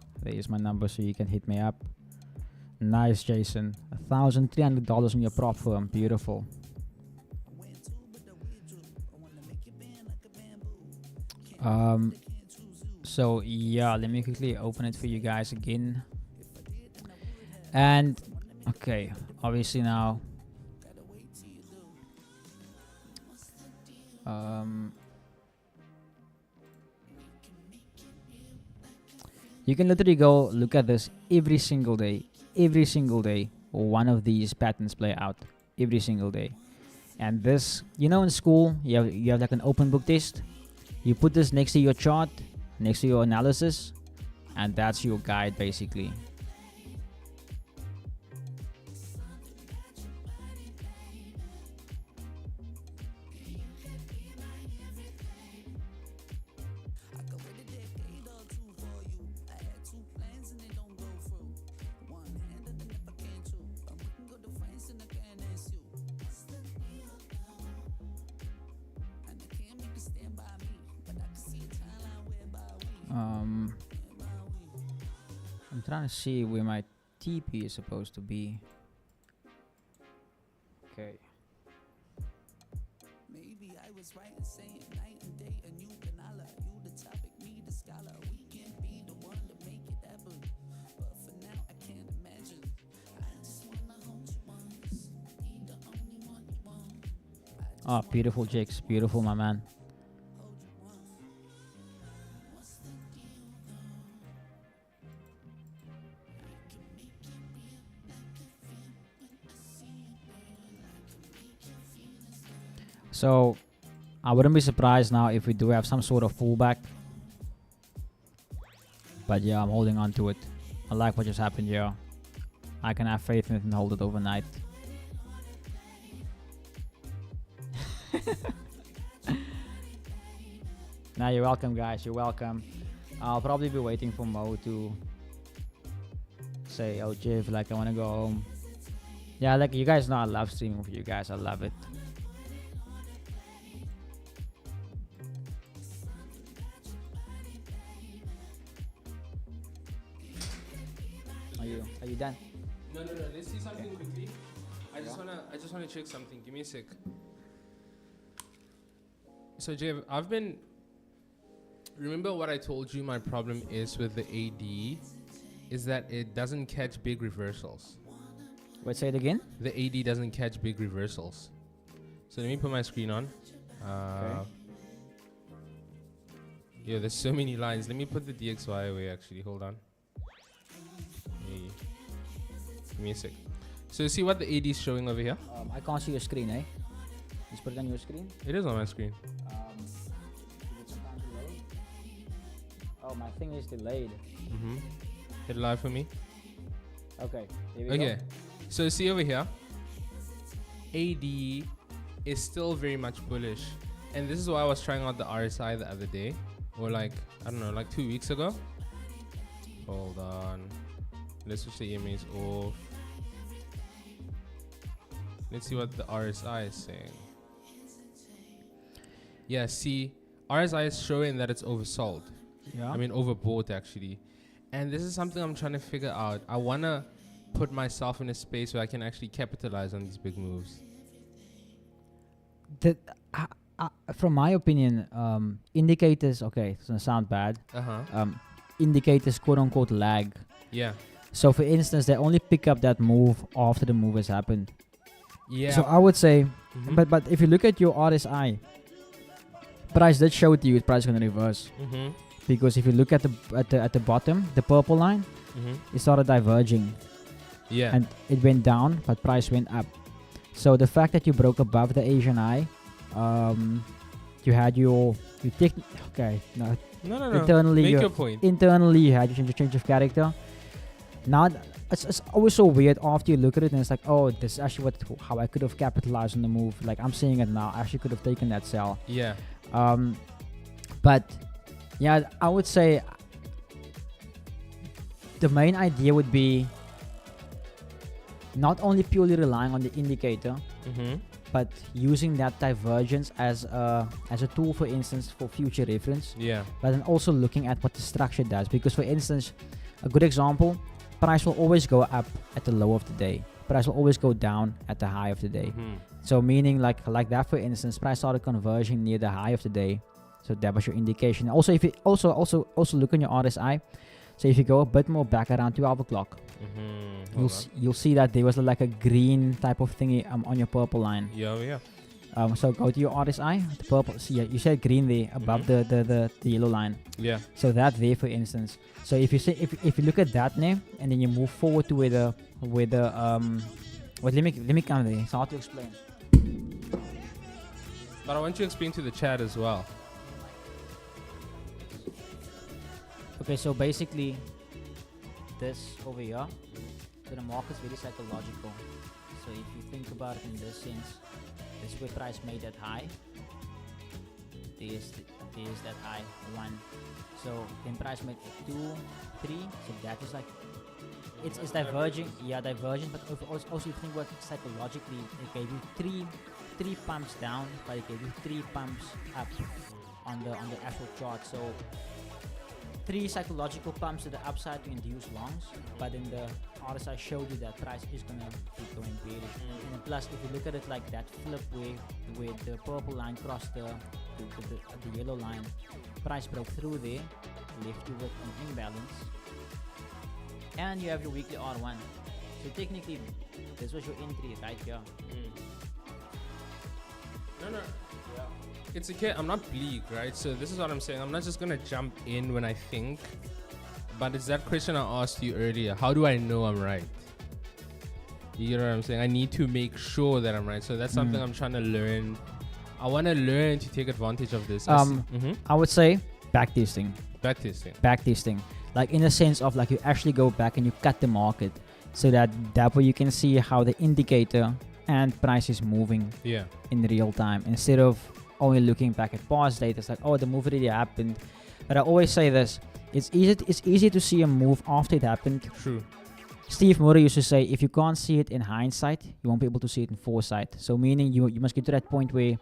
So you can hit me up. Nice, Jason. $1,300 in your prop firm. Beautiful. So yeah, let me quickly open it for you guys again. And okay, obviously now. You can literally go look at this every single day. Every single day, one of these patterns play out. Every single day. And this, you know, in school, you have like an open book test. You put this next to your chart, next to your analysis, and that's your guide basically. I'm trying to see where my TP is supposed to be. Okay. Maybe I was right in saying night and day a new banana. You the topic, me the scholar. We can be the one to make it happen. But for now I can't imagine. I just wanna hold you once. Be the only one you want. Oh, beautiful, Jakes. Beautiful, my man. So, I wouldn't be surprised now if we do have some sort of pullback. But yeah, I'm holding on to it. I like what just happened here. I can have faith in it and hold it overnight. Now you're welcome, guys. You're welcome. I'll probably be waiting for Mo to say, "Oh, Jeff, like I want to go home." Yeah, like you guys know, I love streaming with you guys. I love it. Are you done? No. Let's see something quickly. I just wanna check something. Give me a sec. So Jay, remember what I told you my problem is with the AD is that it doesn't catch big reversals. Wait, say it again. The AD doesn't catch big reversals. So let me put my screen on. Yeah, there's so many lines. Let me put the DXY away actually. Hold on. Hey. Give me a sec. So see what the AD is showing over here? I can't see your screen, eh? Just put it on your screen. It is on my screen. Give it some time to load. Oh, my thing is delayed. Mm-hmm. Hit live for me. Okay, here we Okay. go. So see over here. AD is still very much bullish. And this is why I was trying out the RSI the other day. Or like, I don't know, like 2 weeks ago. Hold on. Let's switch the EMAs off. Let's see what the RSI is saying. Yeah, see, RSI is showing that it's oversold. Yeah. I mean, overbought actually. And this is something I'm trying to figure out. I want to put myself in a space where I can actually capitalize on these big moves. From my opinion, indicators, okay, it's gonna sound bad. Indicators quote unquote lag. Yeah. So for instance, they only pick up that move after the move has happened. Yeah. So I would say, Mhm. but if you look at your RSI, price did show to you price is gonna reverse. Mm-hmm. Because if you look at the bottom, the purple line, Mm-hmm. it started diverging Yeah. and it went down, but price went up. So the fact that you broke above the Asian eye, you had no. No. Internally, Make you- your point. Internally you had your change of character. Now it's always so weird after you look at it and it's like, oh, this is actually how I could have capitalized on the move. Like I'm seeing it now. I actually could have taken that sell. Yeah. But yeah, I would say the main idea would be not only purely relying on the indicator, Mm-hmm. but using that divergence as a tool, for instance, for future reference. Yeah. But then also looking at what the structure does. Because for instance, a good example, price will always go up at the low of the day. Price will always go down at the high of the day. Mm-hmm. So meaning like that, for instance, price started converging near the high of the day. So that was your indication. Also, if you also look on your RSI. So if you go a bit more back around 12 o'clock, Mm-hmm. you'll see that there was like a green type of thingy on your purple line. Yeah. So go to your RSI, the purple. See, you said green there above the yellow line. Yeah. So that there, for instance. So if you look at that name and then you move forward to where the let me come there. It's hard to explain. But I want you to explain to the chat as well. Okay, so basically this over here, so the market's very psychological. So if you think about it in this sense, this is where price made that high. There's that high, 1. So then price made 2, 3. So that is like, it's diverging. Yeah, diverging. But also you think about it psychologically, it gave you three pumps down, but it gave you 3 pumps up on the actual chart. So 3 psychological pumps to the upside to induce longs, but then the RSI showed you that price is gonna keep going bearish. And then plus, if you look at it like that flip where the purple line crossed the yellow line, price broke through there, left you with an imbalance, and you have your weekly R1. So technically, this was your entry right here. No. It's okay. I'm not bleak, right? So this is what I'm saying. I'm not just gonna jump in when I think, but it's that question I asked you earlier. How do I know I'm right? You know what I'm saying? I need to make sure that I'm right. So that's something I'm trying to learn. I want to learn to take advantage of this. I would say backtesting. Backtesting. Like in the sense of like you actually go back and you cut the market so that way you can see how the indicator and price is moving in real time instead of only looking back at past data. It's like, oh, the move already happened. But I always say this, it's easy to see a move after it happened. True. Steve Murray used to say, if you can't see it in hindsight, you won't be able to see it in foresight. So meaning you must get to that point where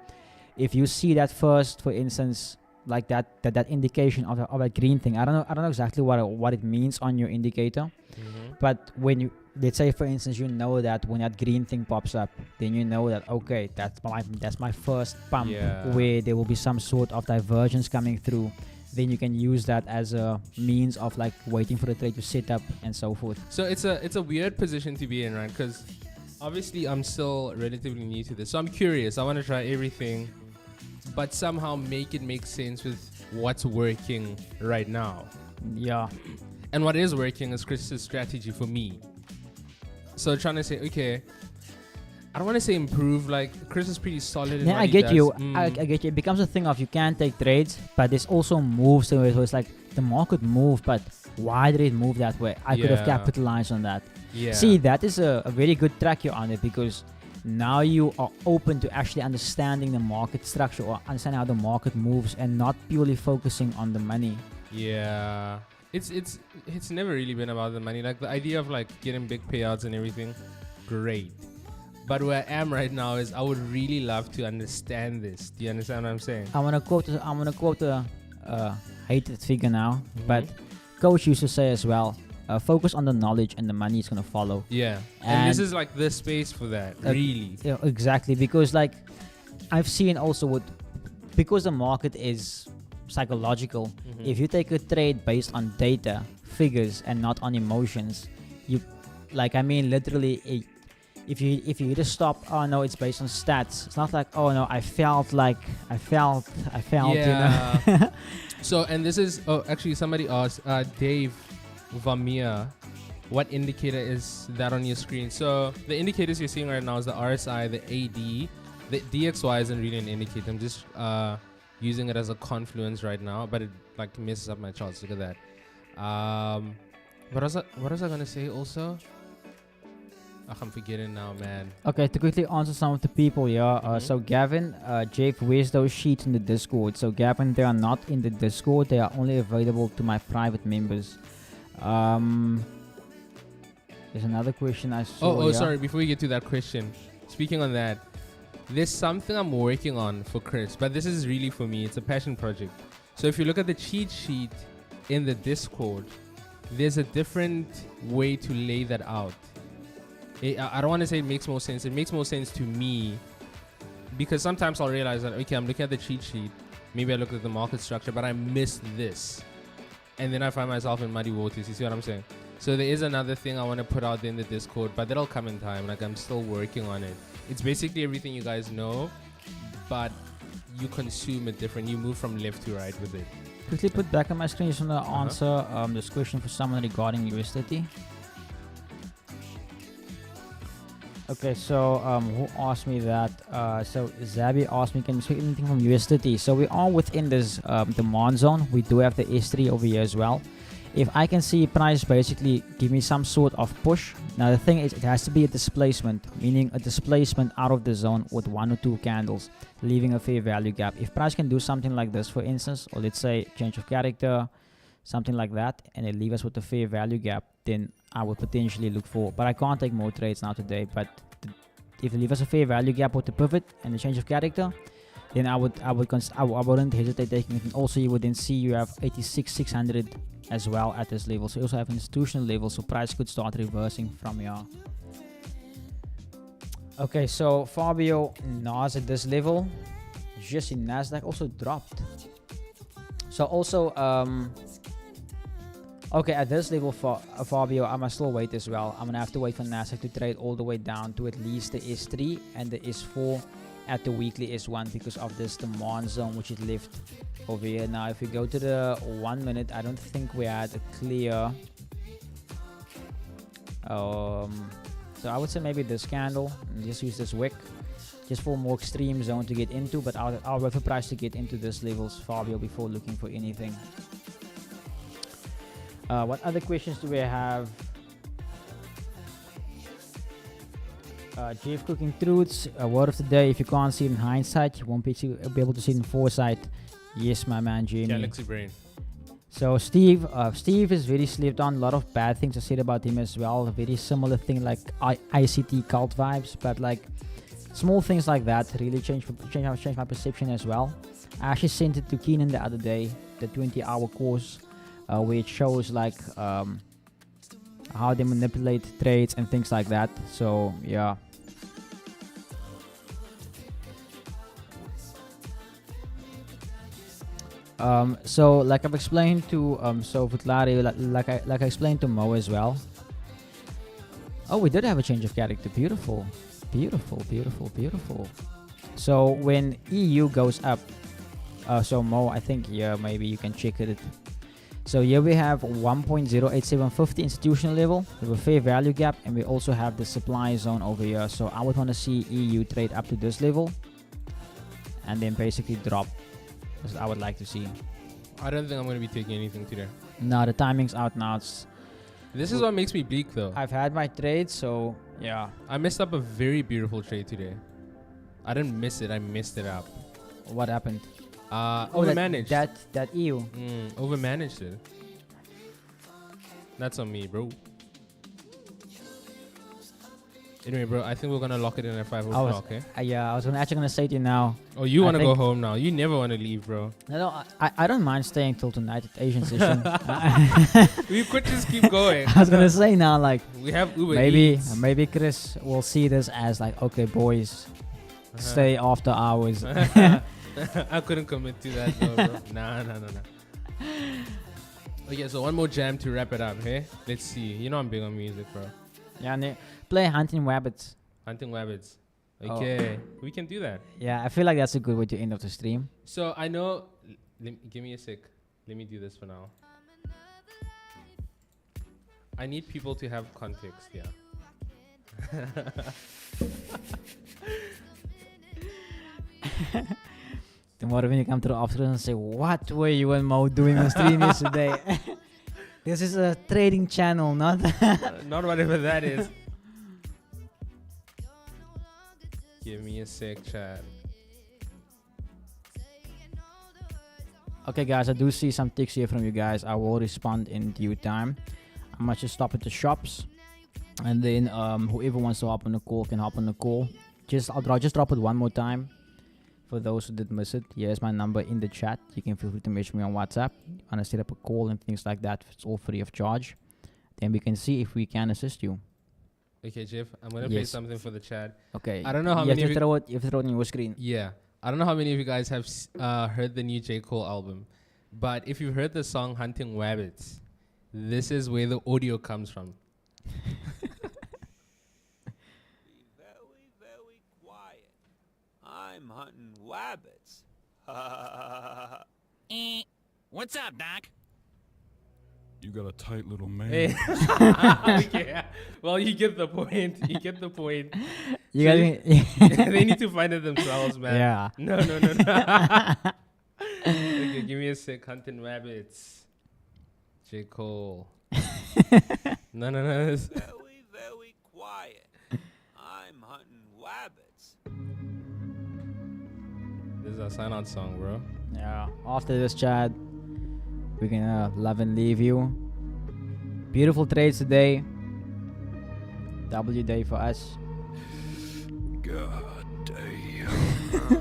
if you see that first, for instance, like that indication of a green thing. I don't know exactly what it means on your indicator. But when you, let's say for instance, you know that when that green thing pops up, then you know that okay, that's my first pump where there will be some sort of divergence coming through. Then you can use that as a means of like waiting for the trade to set up and so forth. So it's a weird position to be in, right? Because obviously I'm still relatively new to this, so I'm curious. I want to try everything, but somehow make it make sense with what's working right now. Yeah. And what is working is Chris's strategy for me. So trying to say, okay, I don't want to say improve. Like Chris is pretty solid. In Yeah, what I he get does. you. I get you. It becomes a thing of you can take trades, but there's also moves. So it's like the market moved, but why did it move that way? I could have capitalized on that. Yeah. See, that is a very good track you're on it, because now you are open to actually understanding the market structure or understanding how the market moves and not purely focusing on the money. Yeah. It's never really been about the money. Like the idea of like getting big payouts and everything, great. But where I am right now is I would really love to understand this. Do you understand what I'm saying? I'm gonna quote a hated figure now, but coach used to say as well, focus on the knowledge and the money is gonna follow. Yeah. And this is like the space for that, really. Yeah, exactly, because like I've seen also because the market is psychological. If you take a trade based on data, figures, and not on emotions, you like, I mean, literally, if you hit a stop, oh no, it's based on stats. It's not like, oh no, I felt, Yeah. you know. So, and this is, actually somebody asked, Dave Vamia, what indicator is that on your screen? So the indicators you're seeing right now is the RSI, the AD. The DXY isn't really an indicator. I'm just using it as a confluence right now, but it like messes up my charts. Look at that. What was I gonna say also? I'm forgetting now, man. Okay, to quickly answer some of the people, so Gavin, Jake, where's those sheets in the Discord? So Gavin, they are not in the Discord. They are only available to my private members. There's another question I saw. Sorry. Before we get to that question, speaking on that, there's something I'm working on for Chris, but this is really for me. It's a passion project. So if you look at the cheat sheet in the Discord, there's a different way to lay that out. I don't want to say it makes more sense. It makes more sense to me because sometimes I'll realize that, okay, I'm looking at the cheat sheet. Maybe I look at the market structure, but I missed this. And then I find myself in muddy waters. You see what I'm saying? So there is another thing I want to put out there in the Discord, but that'll come in time. Like, I'm still working on it. It's basically everything you guys know, but you consume it different. You move from left to right with it. Quickly put back on my screen. Just want to answer this question for someone regarding US30. Okay, so who asked me that? So Zabi asked me, can you speak anything from US30? So we are within this demand zone. We do have the S3 over here as well. If I can see price basically give me some sort of push. Now the thing is, it has to be a displacement, meaning a displacement out of the zone with 1 or 2 candles, leaving a fair value gap. If price can do something like this, for instance, or let's say change of character, something like that, and it leave us with a fair value gap, then I would potentially look for, but I can't take more trades now today, but if it leave us a fair value gap with the pivot and the change of character, then I wouldn't hesitate taking it. And also you would then see you have 86,600 as well at this level. So you also have institutional level, so price could start reversing from here. Okay, so Fabio, NAS at this level, just in Nasdaq also dropped. So also okay, at this level for Fabio, I must still wait as well. I'm gonna have to wait for Nasdaq to trade all the way down to at least the S3 and the S4 at the weekly S1 because of this demand zone which is left over here. Now if we go to the 1 minute, I don't think we had a clear so I would say maybe this candle, and just use this wick just for a more extreme zone to get into, but I'll wait for price to get into this levels, Fabio, before looking for anything. What other questions do we have? Jeff Cooking Truths, a word of the day: if you can't see it in hindsight, you won't be able to see it in foresight. Yes, my man, Jamie. Galaxy Brain. So Steve is very slept on. A lot of bad things are said about him as well. A very similar thing like ICT cult vibes, but like small things like that really change my perception as well. I actually sent it to Keenan the other day, the 20-hour course, where it shows like how they manipulate trades and things like that. So yeah. So like I've explained to so Vutlari, like I explained to Mo as well. Oh, we did have a change of character. Beautiful, beautiful, beautiful, beautiful. So when EU goes up, so Mo, I think yeah, maybe you can check it. So here we have 1.08750 institutional level with a fair value gap, and we also have the supply zone over here. So I would want to see EU trade up to this level, and then basically drop. That's what I would like to see. I don't think I'm going to be taking anything today. No, the timing's out now. This is what makes me bleak though. I've had my trade, so yeah. I messed up a very beautiful trade today. I didn't miss it, I messed it up. What happened? Overmanaged. That EU. Overmanaged it. That's on me, bro. Anyway, bro, I think we're gonna lock it in at 5 o'clock, okay? Yeah, I was actually gonna say to you now. Oh, you wanna go home now? You never wanna leave, bro. No, I don't mind staying till tonight at Asian session. We could just keep going. I was gonna say now, like we have Uber Eats. Maybe Chris will see this as like, okay, boys, stay after hours. I couldn't commit to that, though, bro. Nah. Okay, so one more jam to wrap it up, hey? Let's see. You know I'm big on music, bro. Yeah, play Hunting Rabbits. Hunting Rabbits. Okay, we can do that. Yeah, I feel like that's a good way to end off the stream. So I know. Give me a sec. Let me do this for now. I need people to have context. Yeah. Tomorrow when you come to the office and say, what were you and Mo doing on stream yesterday? This is a trading channel, not not whatever that is. Give me a sec, chat. Okay, guys, I do see some ticks here from you guys. I will respond in due time. I might just stop at the shops, and then whoever wants to hop on the call can hop on the call. I'll just drop it one more time. For those who did miss it, here's my number in the chat. You can feel free to message me on WhatsApp. Want to set up a call and things like that. It's all free of charge. Then we can see if we can assist you. Okay, Jeff, I'm gonna play something for the chat. Okay. I don't know how many. You have to throw it on your screen. Yeah. I don't know how many of you guys have heard the new J. Cole album, but if you've heard the song "Hunting Rabbits," this is where the audio comes from. I'm hunting rabbits. What's up, Doc? You got a tight little man. Hey. Yeah. Well, you get the point. You get the point. You guys, they need to find it themselves, man. Yeah. No. Okay, give me a sec. Hunting Rabbits. J. Cole. No. Very, very quiet. I'm hunting rabbits. This is our sign-out song, bro. Yeah. After this chat, we can love and leave you. Beautiful trades today. W day for us. God damn.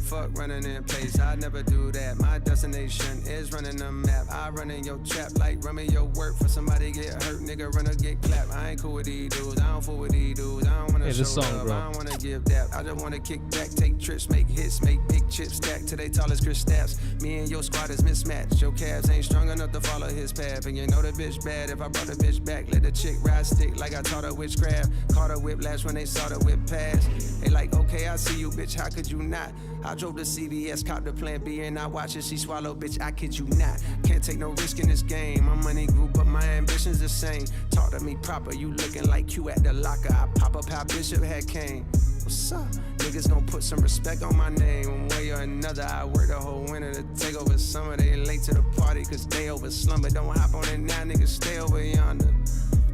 Fuck running in place, I never do that. My destination is running the map. I run in your trap like running your work for somebody get hurt, nigga run or get clapped. I ain't cool with these dudes, I don't fool with these dudes. I don't wanna show love, I don't wanna give that. I just wanna kick back, take trips, make hits, make big chips, stack to they tallest Chris Stats. Me and your squad is mismatched. Your calves ain't strong enough to follow his path. And you know the bitch bad. If I brought the bitch back, let the chick ride stick like I taught her witchcraft. Caught her whiplash when they saw the whip pass. They like, okay, I see you, bitch, how could you not? I drove to CVS, cop the plan B, and I watch it, she swallow, bitch, I kid you not. Can't take no risk in this game. My money grew, but my ambition's the same. Talk to me proper, you looking like Q at the locker. I pop up how Bishop had came. What's up? Niggas gon' put some respect on my name. One way or another, I worked the whole winter to take over summer. They late to the party, cause they over slumber. Don't hop on it now, niggas stay over yonder.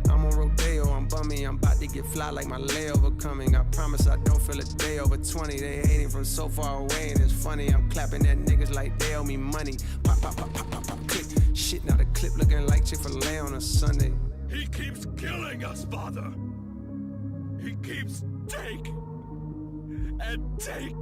I'm on Rodeo, I'm bummy, I'm about to get fly like my layover coming. I promise I don't feel a day over 20. They hating from so far away and it's funny. I'm clapping at niggas like they owe me money. Pop, pop, pop, pop, pop, pop, click. Shit, now the clip looking like Chick-fil-A on a Sunday. He keeps killing us, father. He keeps taking and take.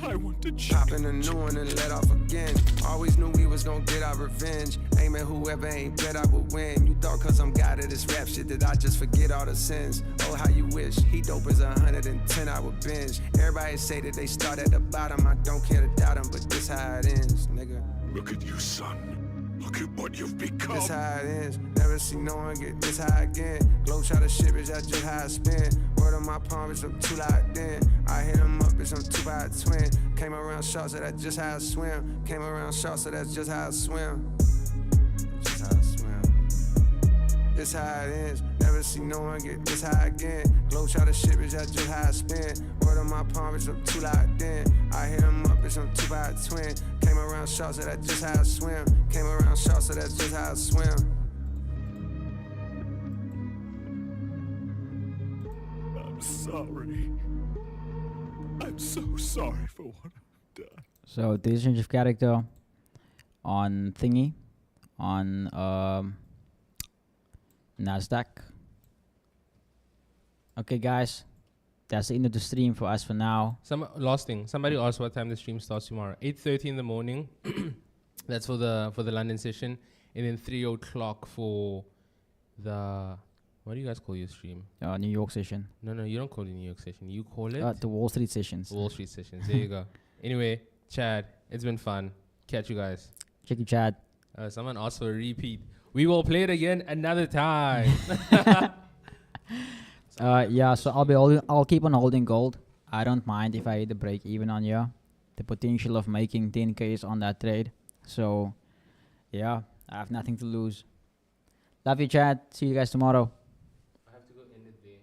I want to Popping a new one and let off again. Always knew we was gonna get our revenge. Aim at whoever ain't bet I would win. You thought cause I'm God of this rap shit that I just forget all the sins. Oh, how you wish. He dope as 110 I would binge. Everybody say that they start at the bottom. I don't care to doubt him, but this how it ends, nigga. Look at you, son. Look at what you've become. This how it ends. Never see no one get this high again. Glow try to shit, bitch, that's just how I spin. Word on my palm, bitch, I'm too locked in. I hit him up, bitch, I'm 2 by a twin. Came around short, so that's just how I swim. Came around short, so that's just how I swim. Just how I swim. This how it ends. Never see no one get this high again. Glow try to shit, bitch, that's just how I spin. Word on my palm, bitch, I'm too locked in. I hit him up, bitch, I'm 2 by a twin. Came around short, so that's just how I swim. Came around short, so that's just how I swim. I'm sorry. I'm so sorry for what I've done. So this change of character on thingy on Nasdaq. Okay, guys, that's the end of the stream for us for now. Last thing. Somebody asked what time the stream starts tomorrow. 8:30 in the morning. That's for the London session, and then 3 o'clock for the. What do you guys call your stream? New York session. No, you don't call it New York session. You call it The Wall Street sessions. Wall Street sessions. There you go. Anyway, Chad, it's been fun. Catch you guys. Check you, Chad. Someone asked for a repeat. We will play it again another time. Yeah, so I'll keep on holding gold. I don't mind if I hit the break even on here. The potential of making 10K is on that trade. So yeah, I have nothing to lose. Love you, Chad. See you guys tomorrow. I have to go end it there.